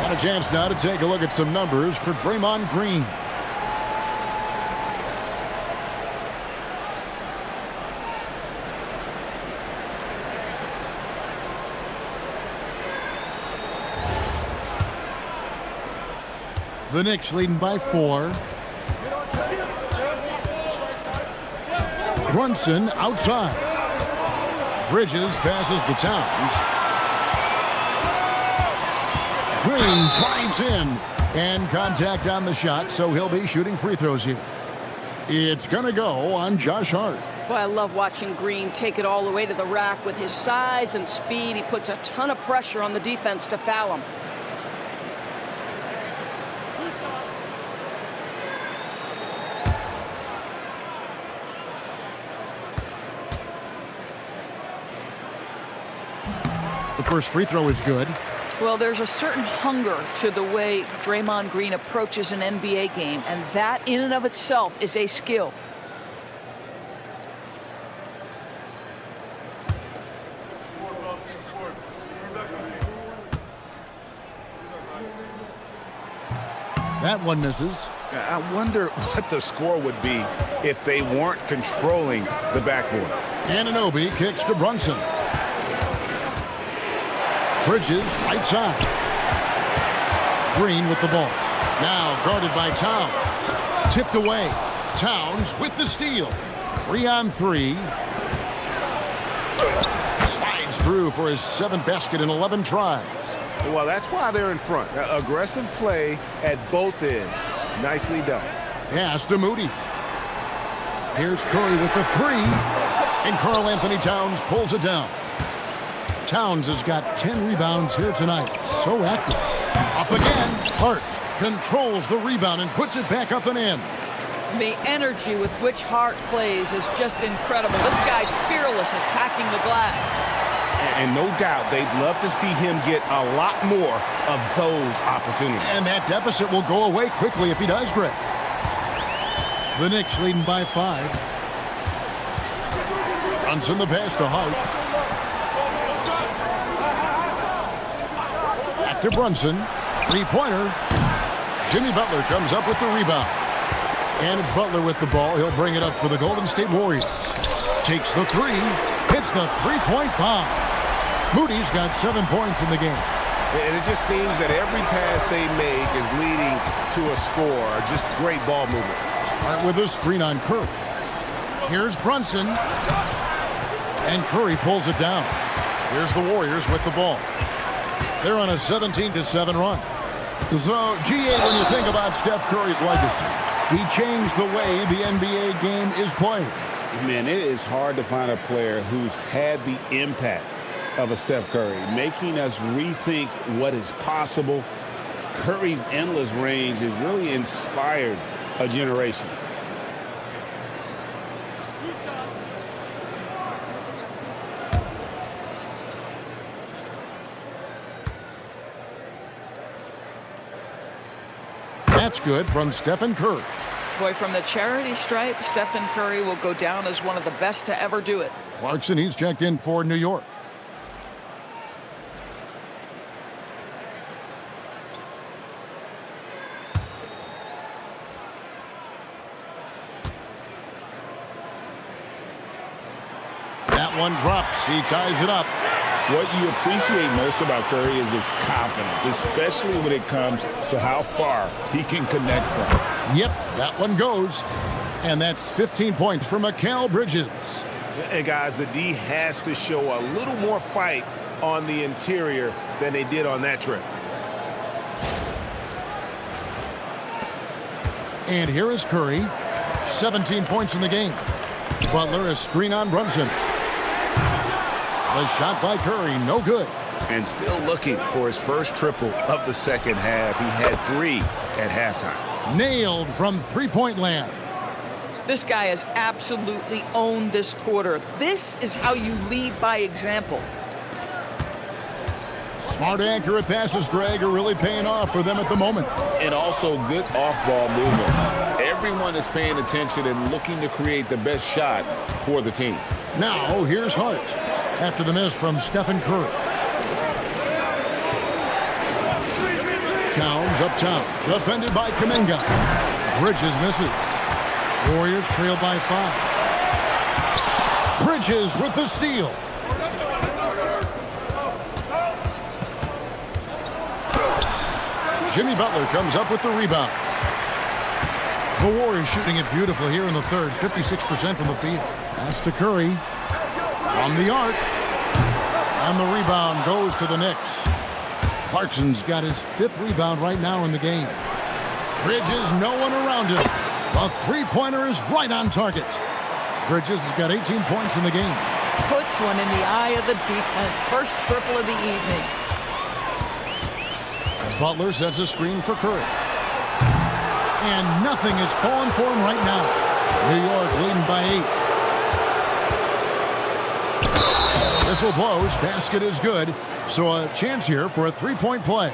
And a chance now to take a look at some numbers for Draymond Green. The Knicks leading by 4. Brunson outside. Bridges passes to Towns. Green drives in. And contact on the shot, so he'll be shooting free throws here. It's going to go on Josh Hart. Well, I love watching Green take it all the way to the rack with his size and speed. He puts a ton of pressure on the defense to foul him. The first free throw is good. Well, there's a certain hunger to the way Draymond Green approaches an NBA game, and that in and of itself is a skill. That one misses. I wonder what the score would be if they weren't controlling the backboard. Anunoby kicks to Brunson. Bridges, right side. Green with the ball. Now guarded by Towns. Tipped away. Towns with the steal. 3-on-3. Slides through for his 7th basket in 11 tries. Well, that's why they're in front. Aggressive play at both ends. Nicely done. Pass to Moody. Here's Curry with the 3. And Karl Anthony Towns pulls it down. Towns has got 10 rebounds here tonight. So active. Up again. Hart controls the rebound and puts it back up and in. The energy with which Hart plays is just incredible. This guy's fearless attacking the glass. And no doubt they'd love to see him get a lot more of those opportunities. And that deficit will go away quickly if he does, Greg. The Knicks leading by 5. Brunson the pass to Hart. Back to Brunson. 3-pointer. Jimmy Butler comes up with the rebound. And it's Butler with the ball. He'll bring it up for the Golden State Warriors. Takes the 3. Hits the 3-point bomb. Moody's got 7 points in the game. And it just seems that every pass they make is leading to a score. Just great ball movement. Hart with a screen on Curry. Here's Brunson. And Curry pulls it down. Here's the Warriors with the ball. They're on a 17-7 run. So, G.A., when you think about Steph Curry's legacy, he changed the way the NBA game is played. Man, it is hard to find a player who's had the impact of a Steph Curry, making us rethink what is possible. Curry's endless range has really inspired a generation. That's good from Stephen Curry. Boy, from the charity stripe, Stephen Curry will go down as one of the best to ever do it. Clarkson, he's checked in for New York. That one drops. He ties it up. What you appreciate most about Curry is his confidence, especially when it comes to how far he can connect from. Yep, that one goes. And that's 15 points for Mikal Bridges. And guys, the D has to show a little more fight on the interior than they did on that trip. And here is Curry. 17 points in the game. Butler, a screen on Brunson. The shot by Curry, no good. And still looking for his first triple of the second half. He had 3 at halftime. Nailed from three-point land. This guy has absolutely owned this quarter. This is how you lead by example. Smart, accurate passes, Greg, are really paying off for them at the moment. And also good off-ball movement. Everyone is paying attention and looking to create the best shot for the team. Now, here's Hart after the miss from Stephen Curry. Towns uptown, defended by Kuminga. Bridges misses. Warriors trail by 5. Bridges with the steal. Jimmy Butler comes up with the rebound. The Warriors shooting it beautiful here in the third, 56% from the field. Pass to Curry from the arc. And the rebound goes to the Knicks. Clarkson's got his 5th rebound right now in the game. Bridges, no one around him. The three-pointer is right on target. Bridges has got 18 points in the game. Puts one in the eye of the defense. First triple of the evening. Butler sets a screen for Curry. And nothing is falling for him right now. New York leading by 8. Whistle blows. Basket is good. So a chance here for a three-point play.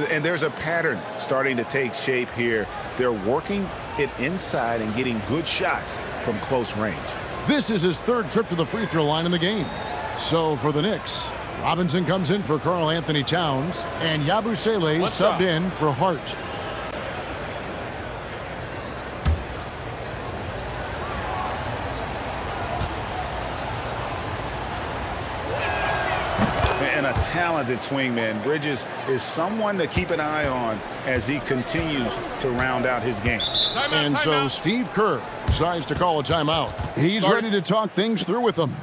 And there's a pattern starting to take shape here. They're working it inside and getting good shots from close range. This is his 3rd trip to the free throw line in the game. So for the Knicks, Robinson comes in for Karl Anthony Towns, and Yabusele subbed in for Hart. And a talented swingman. Bridges is someone to keep an eye on as he continues to round out his game. And so Steve Kerr decides to call a timeout. He's ready to talk things through with them.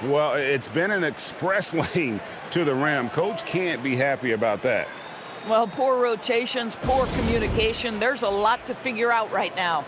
Well, it's been an express lane to the rim. Coach can't be happy about that. Well, poor rotations, poor communication. There's a lot to figure out right now.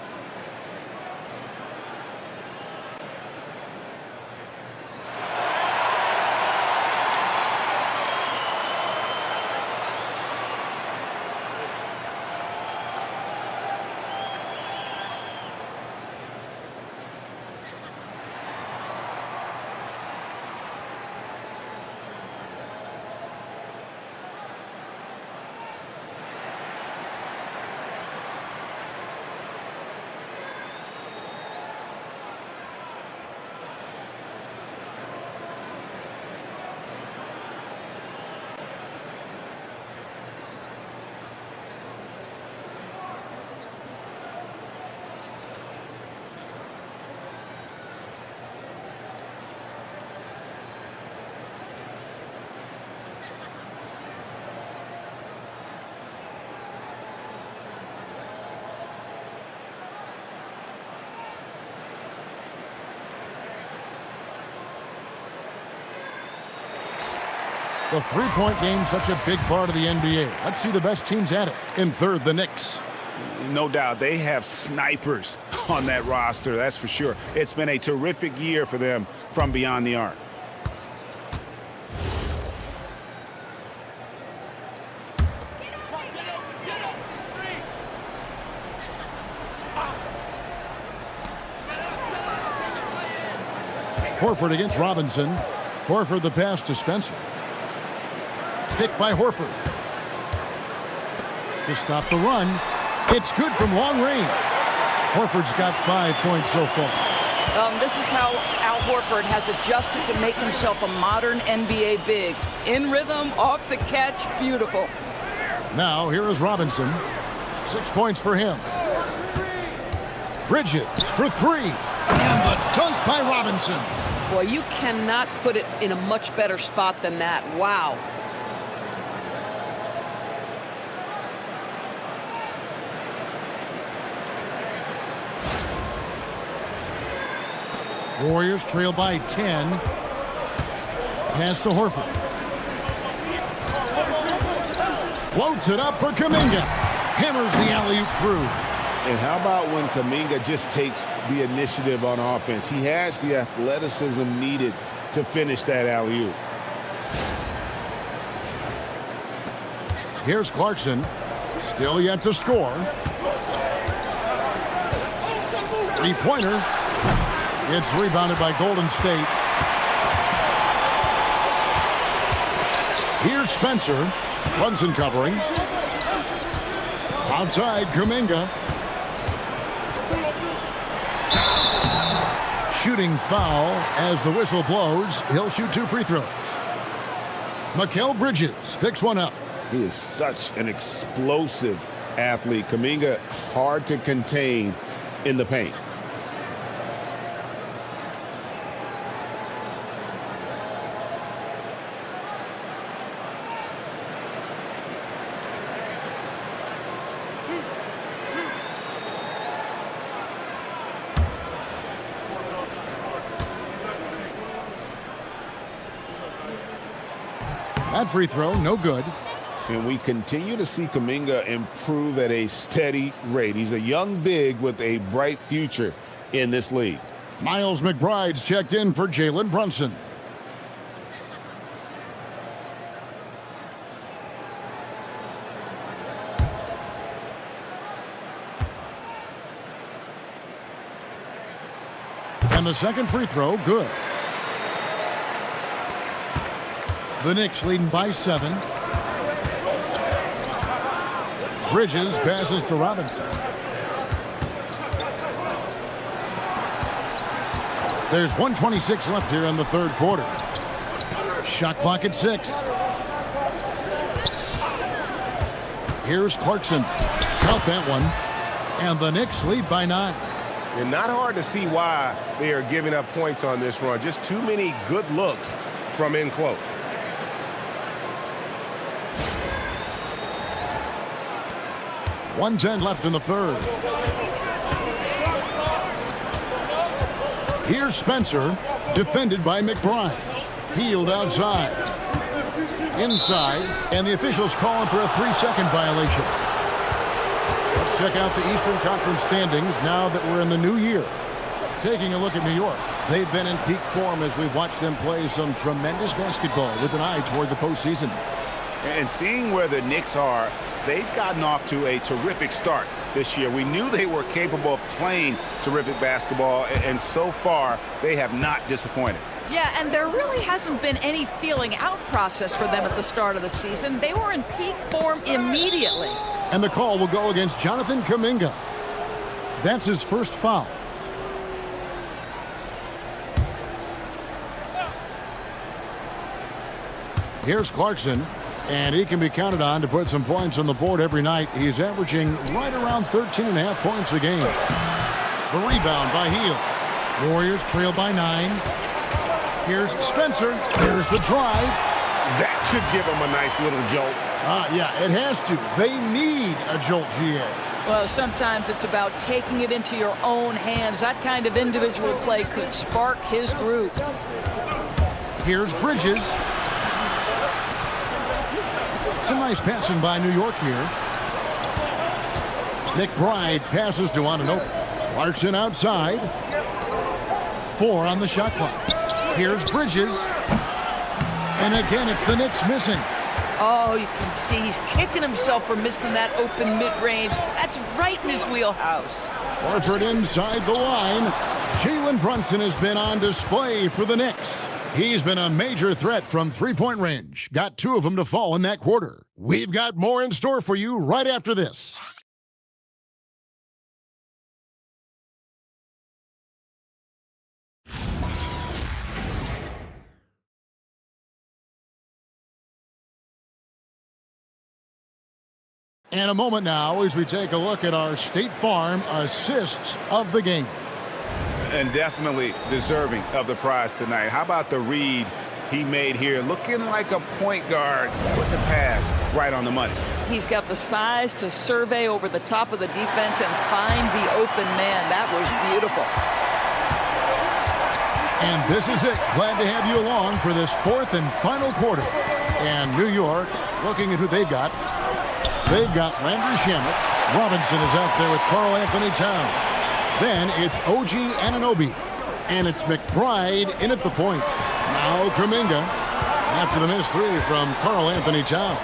The three-point game such a big part of the NBA. Let's see the best teams at it. In third, the Knicks. No doubt, they have snipers on that roster, that's for sure. It's been a terrific year for them from beyond the arc. Horford against Robinson. Horford the pass to Spencer. Picked by Horford. To stop the run. It's good from long range. Horford's got 5 points so far. This is how Al Horford has adjusted to make himself a modern NBA big. In rhythm, off the catch, beautiful. Now here is Robinson. 6 points for him. Bridges for 3. And the dunk by Robinson. Boy, you cannot put it in a much better spot than that. Wow. Warriors trail by 10. Pass to Horford. Floats it up for Kuminga. Hammers the alley-oop through. And how about when Kuminga just takes the initiative on offense? He has the athleticism needed to finish that alley-oop. Here's Clarkson. Still yet to score. Three-pointer. It's rebounded by Golden State. Here's Spencer. Brunson covering. Outside, Kuminga. Shooting foul as the whistle blows. He'll shoot 2 free throws. Mikal Bridges picks one up. He is such an explosive athlete. Kuminga hard to contain in the paint. That free throw, no good. And we continue to see Kuminga improve at a steady rate. He's a young big with a bright future in this league. Miles McBride's checked in for Jalen Brunson. And the second free throw, good. The Knicks leading by 7. Bridges passes to Robinson. There's 1:26 left here in the third quarter. Shot clock at 6. Here's Clarkson. Count that one. And the Knicks lead by 9. And not hard to see why they are giving up points on this run. Just too many good looks from in close. .110 left in the third. Here's Spencer, defended by McBride. Healed outside. Inside, and the officials calling for a 3-second violation. Let's check out the Eastern Conference standings now that we're in the new year. Taking a look at New York. They've been in peak form as we've watched them play some tremendous basketball with an eye toward the postseason. And seeing where the Knicks are, they've gotten off to a terrific start this year. We knew they were capable of playing terrific basketball, and so far, they have not disappointed. Yeah, and there really hasn't been any feeling out process for them at the start of the season. They were in peak form immediately. And the call will go against Jonathan Kuminga. That's his first foul. Here's Clarkson. And he can be counted on to put some points on the board every night. He's averaging right around 13.5 points a game. The rebound by Hield. Warriors trail by 9. Here's Spencer. Here's the drive. That should give them a nice little jolt. Yeah, it has to. They need a jolt, GA. Well, sometimes it's about taking it into your own hands. That kind of individual play could spark his group. Here's Bridges. Some nice passing by New York here. McBride passes to Anunoby. Clarkson outside. 4 on the shot clock. Here's Bridges. And again, it's the Knicks missing. Oh, you can see he's kicking himself for missing that open mid-range. That's right in his wheelhouse. Horford inside the line. Jalen Brunson has been on display for the Knicks. He's been a major threat from three-point range. Got 2 of them to fall in that quarter. We've got more in store for you right after this. And a moment now as we take a look at our State Farm assists of the game. And definitely deserving of the prize tonight. How about the read he made here? Looking like a point guard, putting the pass right on the money. He's got the size to survey over the top of the defense and find the open man. That was beautiful. And this is it. Glad to have you along for this 4th and final quarter. And New York, looking at who they've got. They've got Landry Shamet. Robinson is out there with Karl Anthony Towns. Then it's OG Anunoby. And it's McBride in at the point. Now Kuminga after the missed 3 from Karl Anthony Towns.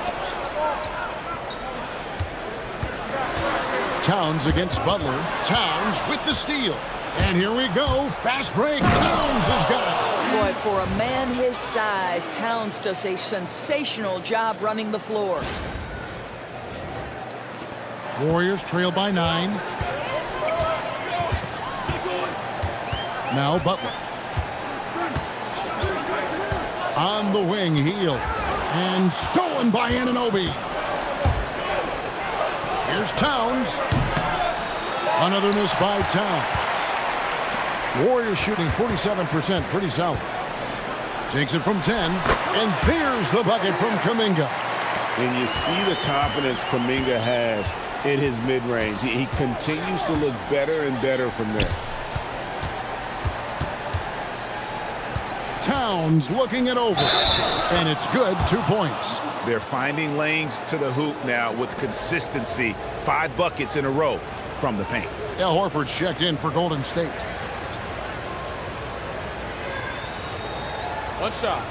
Towns against Butler. Towns with the steal. And here we go. Fast break. Towns has got it. Boy, for a man his size, Towns does a sensational job running the floor. Warriors trail by 9. Now Butler. On the wing, Hield. And stolen by Anunoby. Here's Towns. Another miss by Towns. Warriors shooting 47%, pretty solid. Takes it from 10, and there's the bucket from Kuminga. And you see the confidence Kuminga has in his mid-range. He continues to look better and better from there. Towns looking it over, and it's good, 2 points. They're finding lanes to the hoop now with consistency. 5 buckets in a row from the paint. Al Horford's checked in for Golden State. One shot.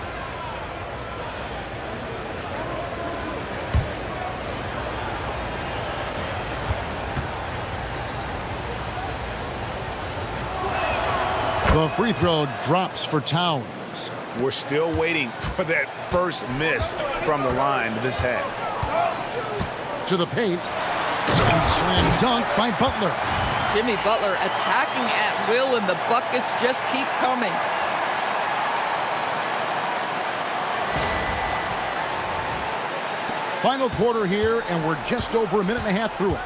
The free throw drops for Towns. We're still waiting for that first miss from the line this half. To the paint. And slam dunk by Butler. Jimmy Butler attacking at will, and the buckets just keep coming. Final quarter here, and we're just over a minute and a half through it.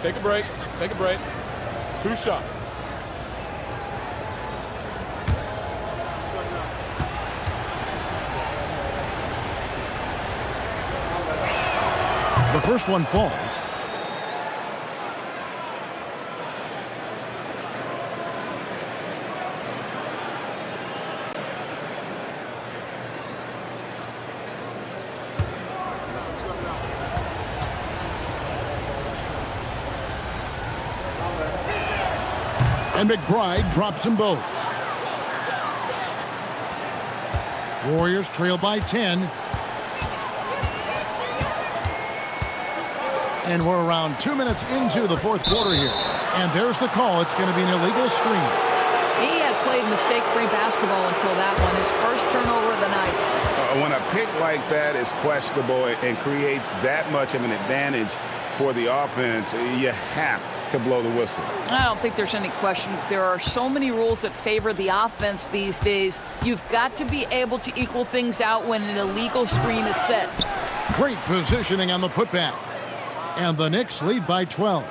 Take a break. Take a break. 2 shots. The first one falls. And McBride drops them both. Warriors trail by 10. And we're around 2 minutes into the fourth quarter here. And there's the call. It's going to be an illegal screen. He had played mistake-free basketball until that one. His first turnover of the night. When a pick like that is questionable and creates that much of an advantage for the offense, you have to blow the whistle. I don't think there's any question. There are so many rules that favor the offense these days. You've got to be able to equal things out when an illegal screen is set. Great positioning on the putback. And the Knicks lead by 12.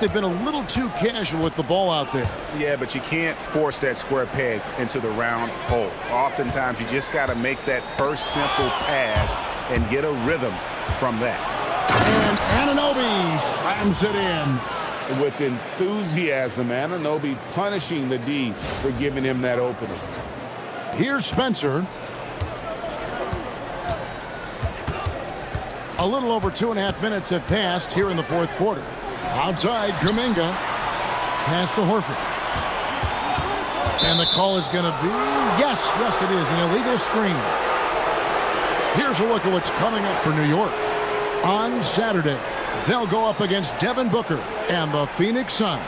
They've been a little too casual with the ball out there. Yeah, but you can't force that square peg into the round hole. Oftentimes, you just got to make that first simple pass and get a rhythm from that. And Anunoby slams it in. With enthusiasm, Anunoby punishing the D for giving him that opening. Here's Spencer. A little over 2.5 minutes have passed here in the fourth quarter. Outside, Kuminga. Pass to Horford. And the call is going to be, yes, it is, an illegal screen. Here's a look at what's coming up for New York. On Saturday, they'll go up against Devin Booker and the Phoenix Suns.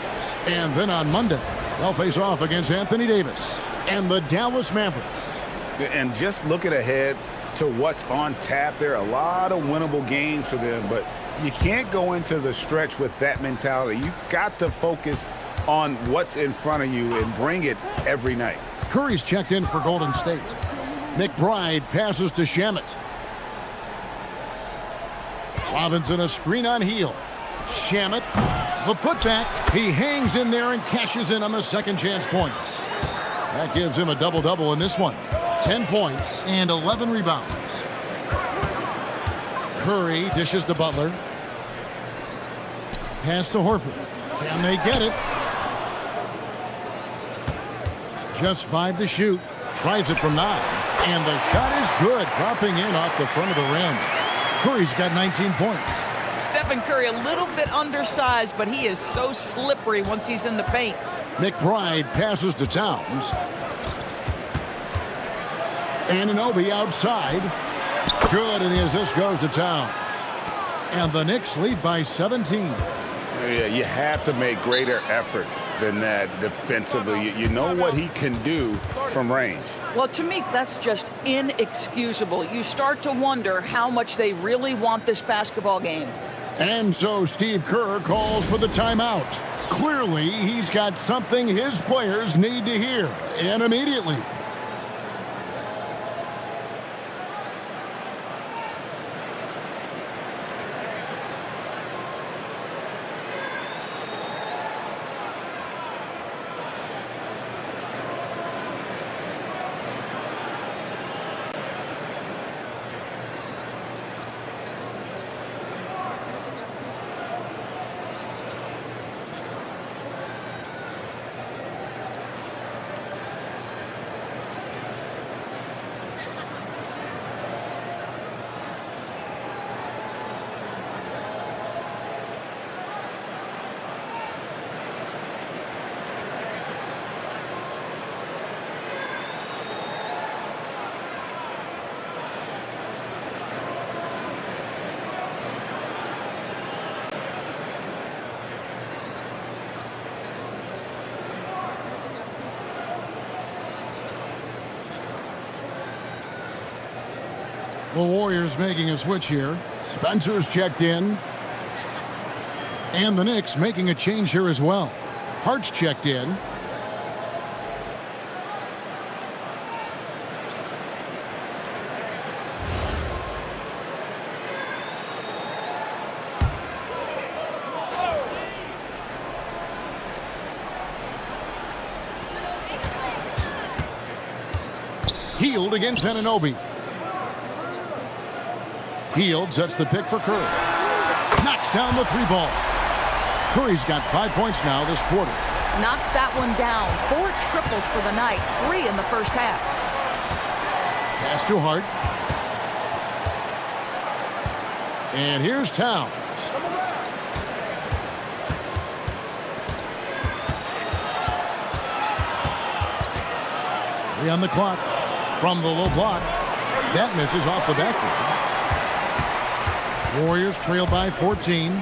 And then on Monday, they'll face off against Anthony Davis and the Dallas Mavericks. And just looking ahead to what's on tap, there are a lot of winnable games for them, but you can't go into the stretch with that mentality. You've got to focus on what's in front of you and bring it every night. Curry's checked in for Golden State. McBride passes to Shamet. Robinson a screen on heel. Shamet, the putback. He hangs in there and cashes in on the second chance points. That gives him a double-double in this one. 10 points and 11 rebounds. Curry dishes to Butler. Pass to Horford. Can they get it? Just 5 to shoot. Tries it from 9. And the shot is good, dropping in off the front of the rim. Curry's got 19 points. Stephen Curry, a little bit undersized, but he is so slippery once he's in the paint. McBride passes to Towns. Anunoby outside. Good, and the assist goes to Towns. And the Knicks lead by 17. Yeah, you have to make greater effort than that defensively. You know what he can do from range. Well, to me, that's just inexcusable. You start to wonder how much they really want this basketball game. And so Steve Kerr calls for the timeout. Clearly, he's got something his players need to hear, and immediately. The Warriors making a switch here. Spencer's checked in. And the Knicks making a change here as well. Hart's checked in. Hield against Anunoby. Hield sets the pick for Curry. Knocks down the three ball. Curry's got 5 points now this quarter. Knocks that one down. 4 triples for the night. 3 in the first half. Pass to Hart. And here's Towns. Three on the clock from the low block. That misses off the backboard. Warriors trail by 14.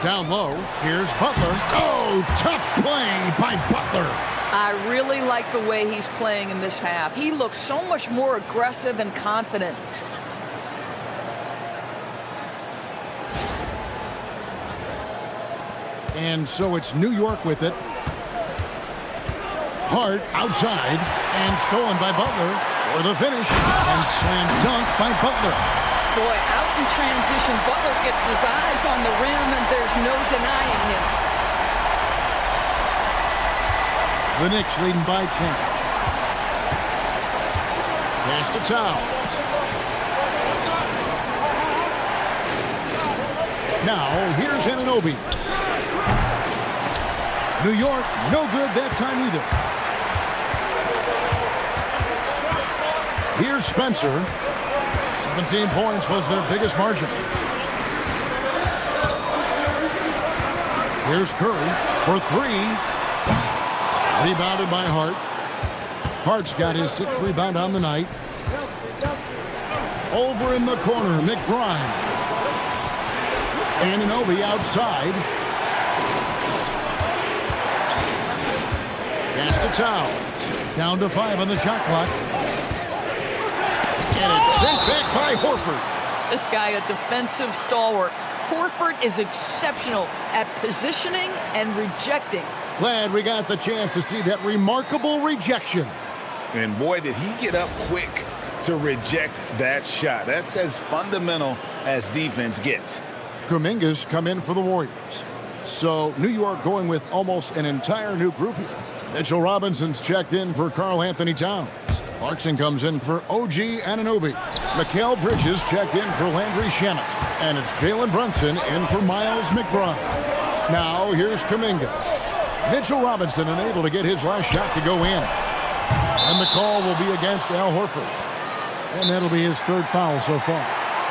Down low, here's Butler. Oh, tough play by Butler. I really like the way he's playing in this half. He looks so much more aggressive and confident. And so it's New York with it. Hart outside and stolen by Butler for the finish. And slam dunk by Butler. Boy, out in transition, Butler gets his eyes on the rim, and there's no denying him. The Knicks leading by 10. Pass to Towns. Now, here's Anunoby. New York, no good that time either. Here's Spencer. 17 points was their biggest margin. Here's Curry for 3. Rebounded by Hart. Hart's got his 6th rebound on the night. Over in the corner, McBride. Anunoby outside. Pass to Towns. Down to 5 on the shot clock. And it's sent back by Horford. This guy, a defensive stalwart. Horford is exceptional at positioning and rejecting. Glad we got the chance to see that remarkable rejection. And boy, did he get up quick to reject that shot. That's as fundamental as defense gets. Kuminga's come in for the Warriors. So New York going with almost an entire new group here. Mitchell Robinson's checked in for Karl Anthony Towns. Clarkson comes in for OG Anunoby. Mikal Bridges checked in for Landry Shamet. And it's Jalen Brunson in for Miles McBride. Now here's Kuminga. Mitchell Robinson unable to get his last shot to go in. And the call will be against Al Horford. And that'll be his 3rd foul so far.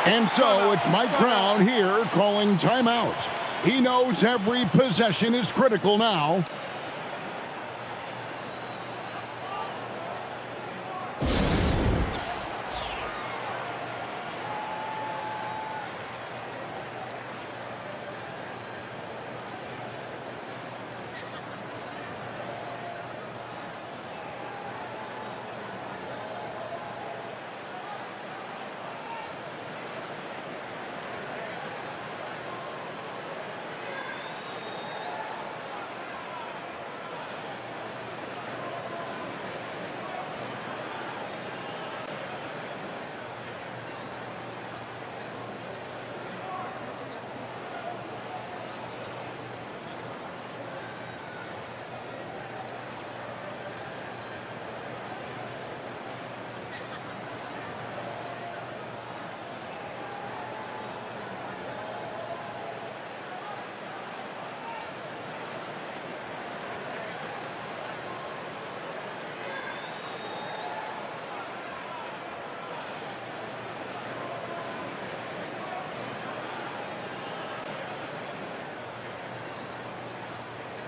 And so it's Mike Brown here calling timeout. He knows every possession is critical now.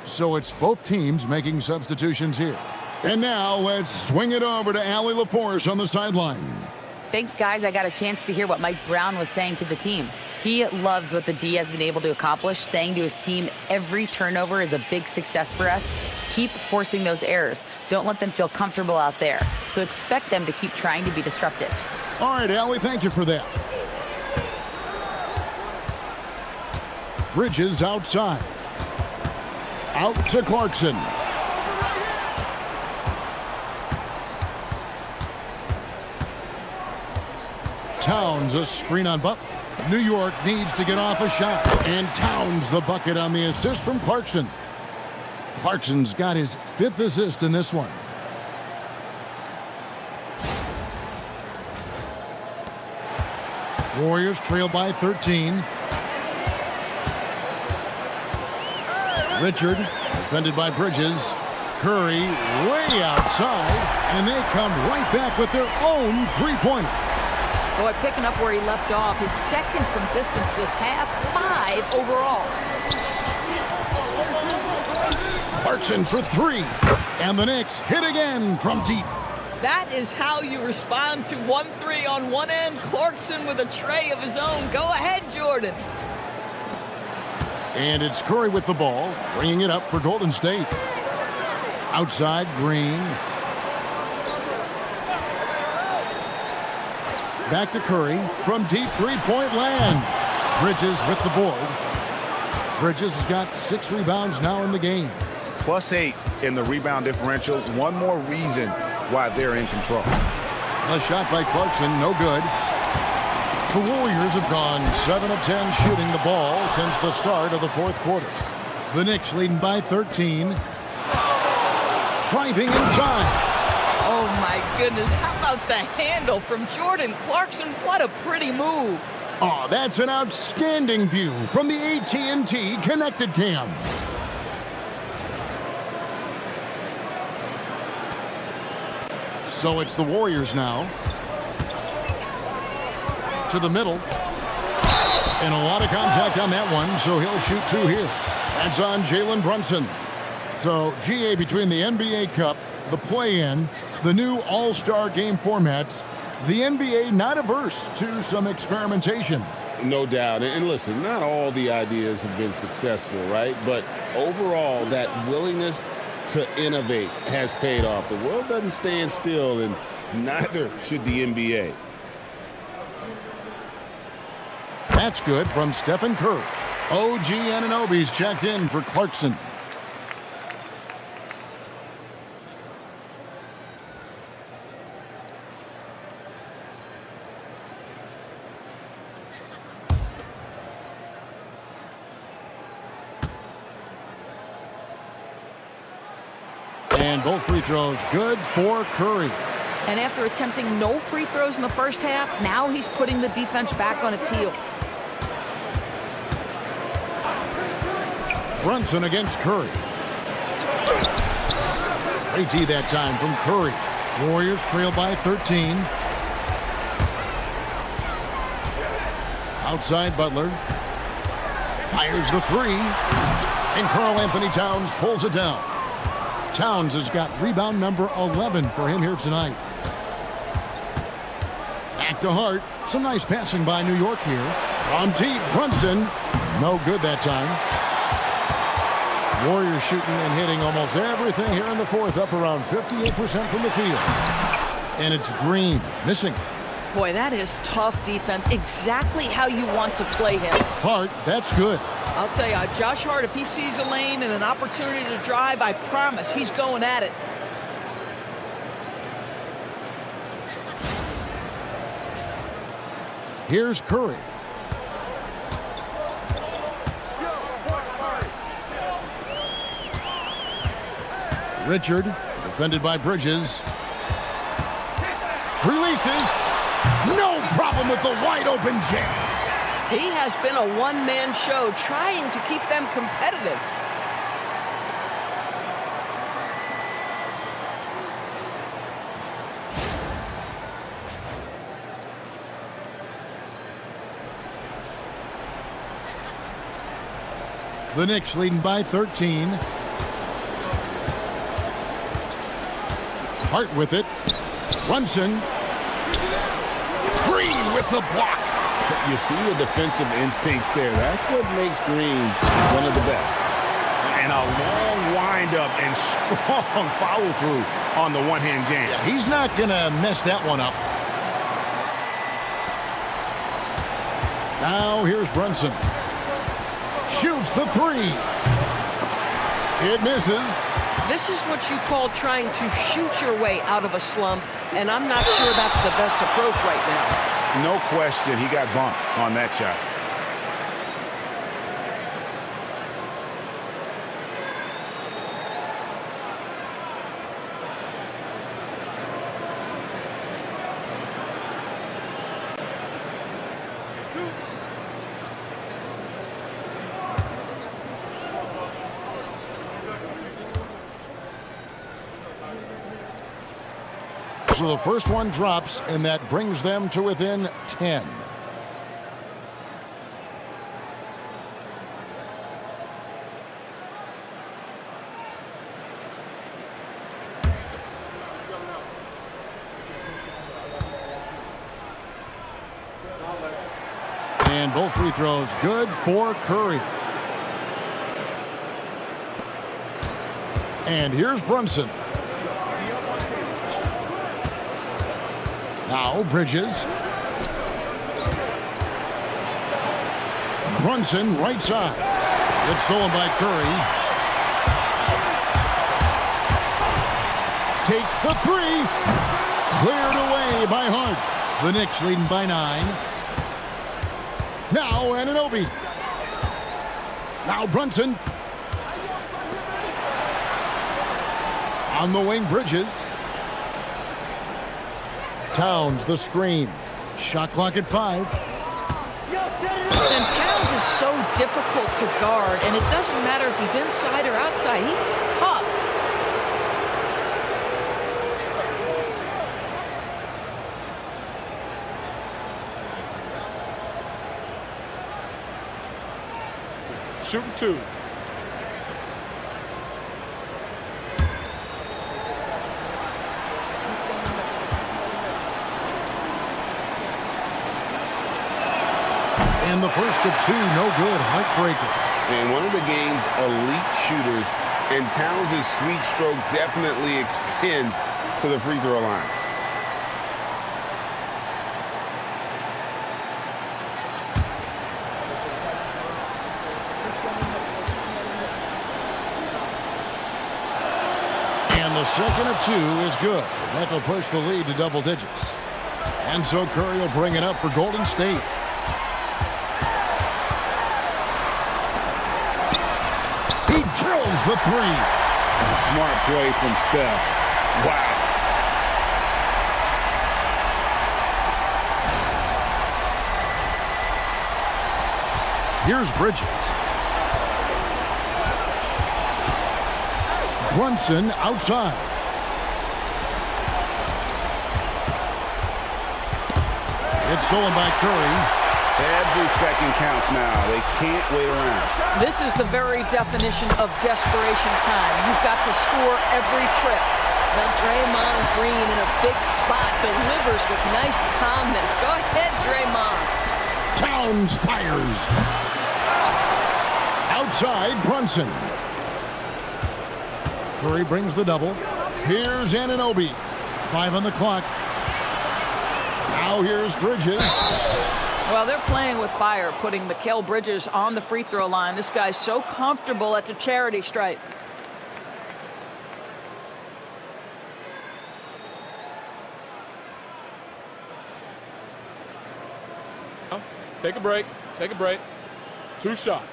So it's both teams making substitutions here. And now let's swing it over to Allie LaForce on the sideline. Thanks, guys. I got a chance to hear what Mike Brown was saying to the team. He loves what the D has been able to accomplish, saying to his team, every turnover is a big success for us. Keep forcing those errors. Don't let them feel comfortable out there. So expect them to keep trying to be disruptive. All right, Allie, thank you for that. Bridges outside. Out to Clarkson. Towns a screen on Butler. New York needs to get off a shot. And Towns the bucket on the assist from Clarkson. Clarkson's got his 5th assist in this one. Warriors trail by 13. Richard, defended by Bridges. Curry way outside, and they come right back with their own three-pointer. Boy, picking up where he left off. His second from distance this half, 5 overall. Clarkson for 3, and the Knicks hit again from deep. That is how you respond to 1-3 on one end. Clarkson with a tray of his own. Go ahead, Jordan. And it's Curry with the ball, bringing it up for Golden State. Outside, Green. Back to Curry from deep three-point land. Bridges with the board. Bridges has got 6 rebounds now in the game. +8 in the rebound differential. One more reason why they're in control. A shot by Clarkson, no good. The Warriors have gone 7 of 10 shooting the ball since the start of the 4th quarter. The Knicks leading by 13. Driving inside. Oh, my goodness. How about the handle from Jordan Clarkson? What a pretty move. Oh, that's an outstanding view from the AT&T Connected Cam. So it's the Warriors now. To the middle. And a lot of contact on that one, so he'll shoot 2 here. That's on Jalen Brunson. So, GA, between the NBA Cup, the play-in, the new All-Star game formats, the NBA not averse to some experimentation. No doubt. And listen, not all the ideas have been successful, right? But overall, that willingness to innovate has paid off. The world doesn't stand still, and neither should the NBA. That's good from Stephen Curry. OG Anunoby's checked in for Clarkson. And both free throws good for Curry. And after attempting no free throws in the first half, now he's putting the defense back on its heels. Brunson against Curry. AT that time from Curry. Warriors trail by 13. Outside Butler. Fires the 3. And Karl Anthony Towns pulls it down. Towns has got rebound number 11 for him here tonight. Back to Hart. Some nice passing by New York here. From deep, Brunson. No good that time. Warriors shooting and hitting almost everything here in the 4th, up around 58% from the field. And it's Green missing. Boy, that is tough defense. Exactly how you want to play him. Hart, that's good. I'll tell you, Josh Hart, if he sees a lane and an opportunity to drive, I promise he's going at it. Here's Curry. Richard, defended by Bridges. Releases. No problem with the wide-open jam. He has been a one-man show trying to keep them competitive. The Knicks leading by 13. Hart with it. Brunson. Green with the block. You see the defensive instincts there. That's what makes Green one of the best. And a long windup and strong follow-through on the one-hand jam. Yeah, he's not going to mess that one up. Now here's Brunson. Shoots the three. It misses. This is what you call trying to shoot your way out of a slump, and I'm not sure that's the best approach right now. No question, he got bumped on that shot. So the first one drops, and that brings them to within 10. And both free throws good for Curry. And here's Brunson. Now Bridges. Brunson right side. It's stolen by Curry. Takes the three. Cleared away by Hart. The Knicks leading by 9. Now Anunoby. Now Brunson. On the wing, Bridges. Towns, the screen. Shot clock at 5. And Towns is so difficult to guard, and it doesn't matter if he's inside or outside. He's tough. Shooting 2. And the first of 2, no good. Heartbreaker. And one of the game's elite shooters, and Towns' sweet stroke definitely extends to the free throw line. And the second of 2 is good. That will push the lead to double digits. And so Curry will bring it up for Golden State. He drills the 3. A smart play from Steph. Wow. Here's Bridges. Brunson outside. It's stolen by Curry. Every second counts now. They can't wait around. This is the very definition of desperation time. You've got to score every trip. But Draymond Green in a big spot delivers with nice calmness. Go ahead, Draymond. Towns fires. Outside, Brunson. Curry brings the double. Here's Anunoby. 5 on the clock. Now here's Bridges. Well, they're playing with fire, putting Mikal Bridges on the free throw line. This guy's so comfortable at the charity stripe. Take a break. Take a break. 2 shots.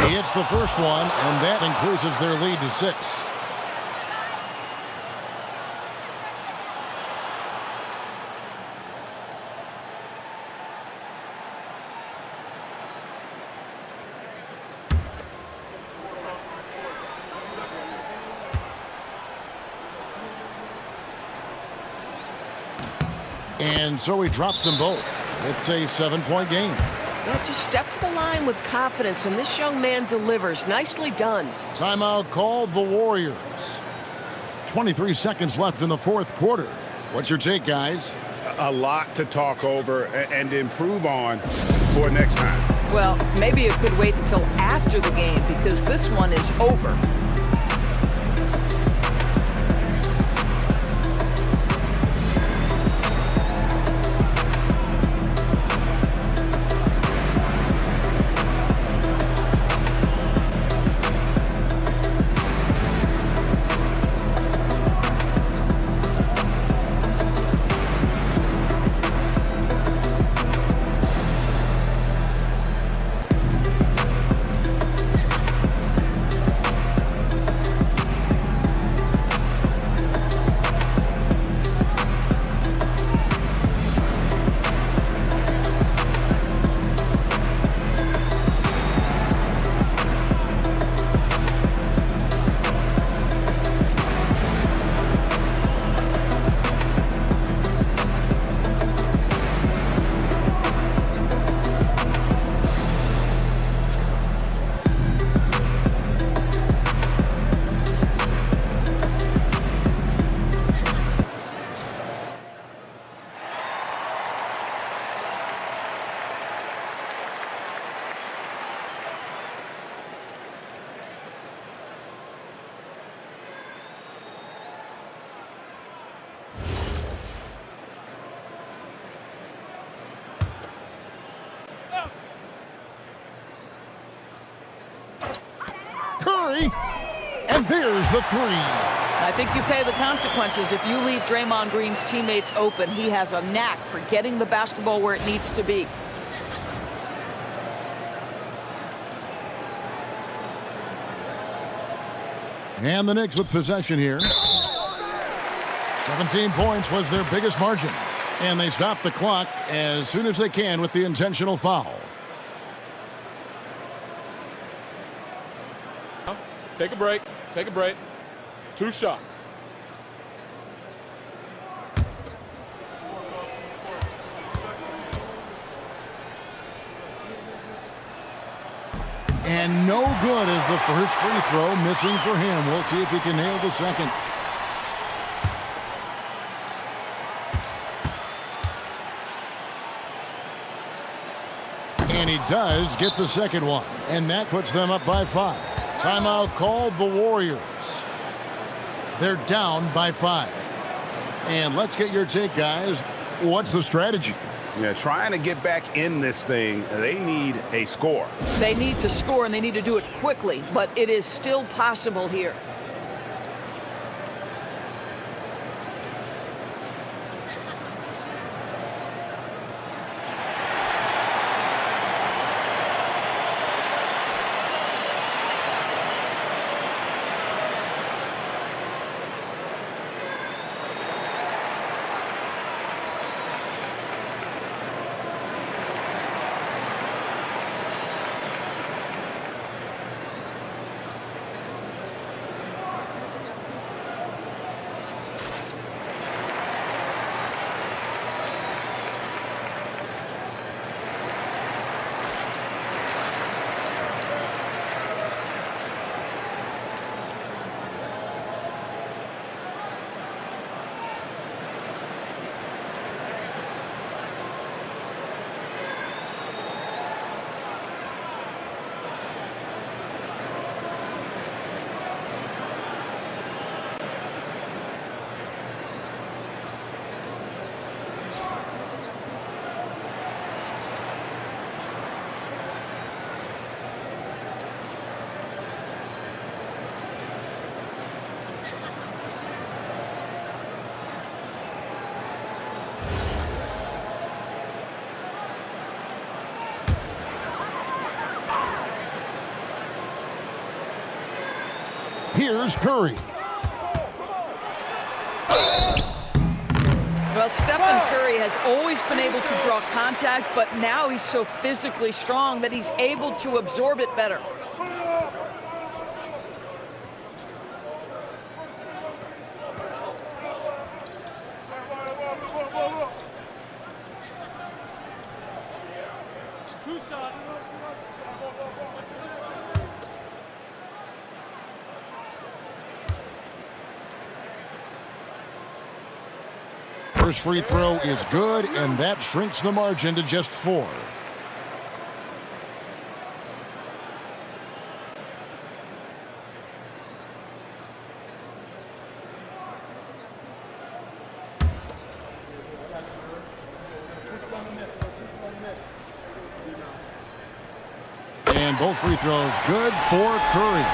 He hits the first one, and that increases their lead to 6. And so he drops them both. It's a 7-point game. Yeah, just step to the line with confidence, and this young man delivers. Nicely done. Timeout called the Warriors. 23 seconds left in the fourth quarter. What's your take, guys? A lot to talk over and improve on for next time. Well, maybe it could wait until after the game because this one is over. And there's the three. I think you pay the consequences if you leave Draymond Green's teammates open. He has a knack for getting the basketball where it needs to be. And the Knicks with possession here. 17 points was their biggest margin. And they stop the clock as soon as they can with the intentional foul. Take a break. Take a break. 2 shots. And no good as the first free throw missing for him. We'll see if he can nail the second. And he does get the second one. And that puts them up by 5. Timeout called the Warriors. They're down by 5. And let's get your take, guys. What's the strategy? Yeah, trying to get back in this thing, they need a score. They need to score, and they need to do it quickly, but it is still possible here. Here's Curry. Well, Stephen Curry has always been able to draw contact, but now he's so physically strong that he's able to absorb it better. First free throw is good, and that shrinks the margin to just 4. And both free throws good for Curry.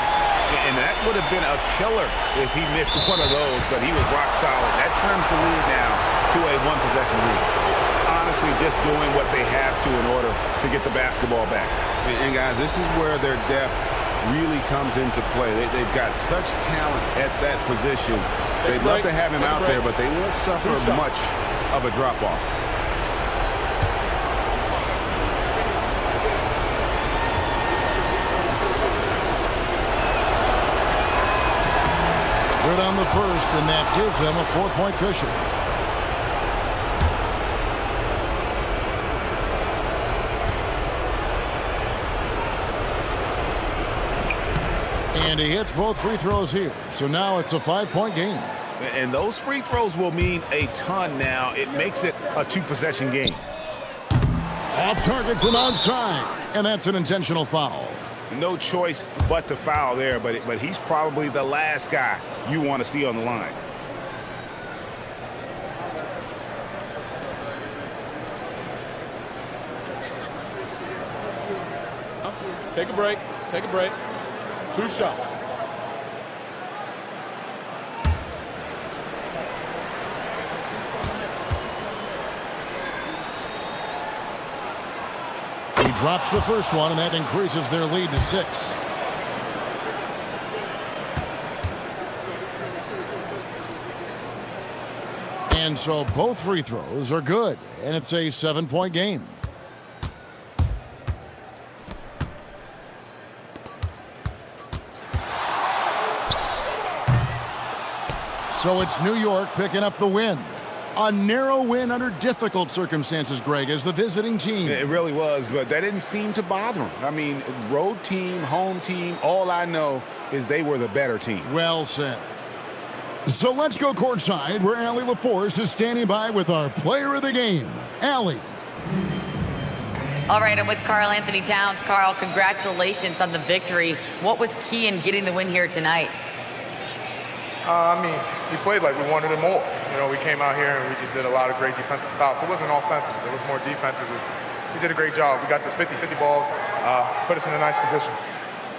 And that would have been a killer if he missed one of those, but he was rock solid. That trims the lead now to a one-possession lead. Honestly, just doing what they have to in order to get the basketball back. And guys, this is where their depth really comes into play. They've got such talent at that position. They'd love to have him out there, but they won't suffer much of a drop-off. Good on the first, and that gives them a 4-point cushion. And he hits both free throws here. So now it's a 5-point game. And those free throws will mean a ton now. It makes it a 2-possession game. Off target from outside. And that's an intentional foul. No choice but to foul there, but he's probably the last guy you want to see on the line. Take a break. Take a break. 2 shots. He drops the first one, and that increases their lead to 6. And so both free throws are good, and it's a 7-point game. So it's New York picking up the win. A narrow win under difficult circumstances, Greg, as the visiting team. It really was, but that didn't seem to bother him. I mean, road team, home team, all I know is they were the better team. Well said. So let's go courtside, where Allie LaForce is standing by with our player of the game. Allie. All right, I'm with Karl Anthony Towns. Karl, congratulations on the victory. What was key in getting the win here tonight? I mean, we played like we wanted it more. You know, we came out here and we just did a lot of great defensive stops. It wasn't offensive. It was more defensive. We did a great job. We got those 50-50 balls, put us in a nice position.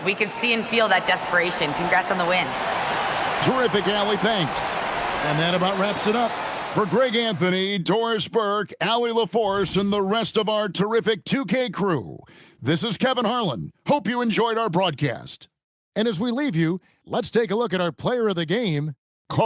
We can see and feel that desperation. Congrats on the win. Terrific, Allie. Thanks. And that about wraps it up. For Greg Anthony, Doris Burke, Allie LaForce, and the rest of our terrific 2K crew, this is Kevin Harlan. Hope you enjoyed our broadcast. And as we leave you, let's take a look at our player of the game,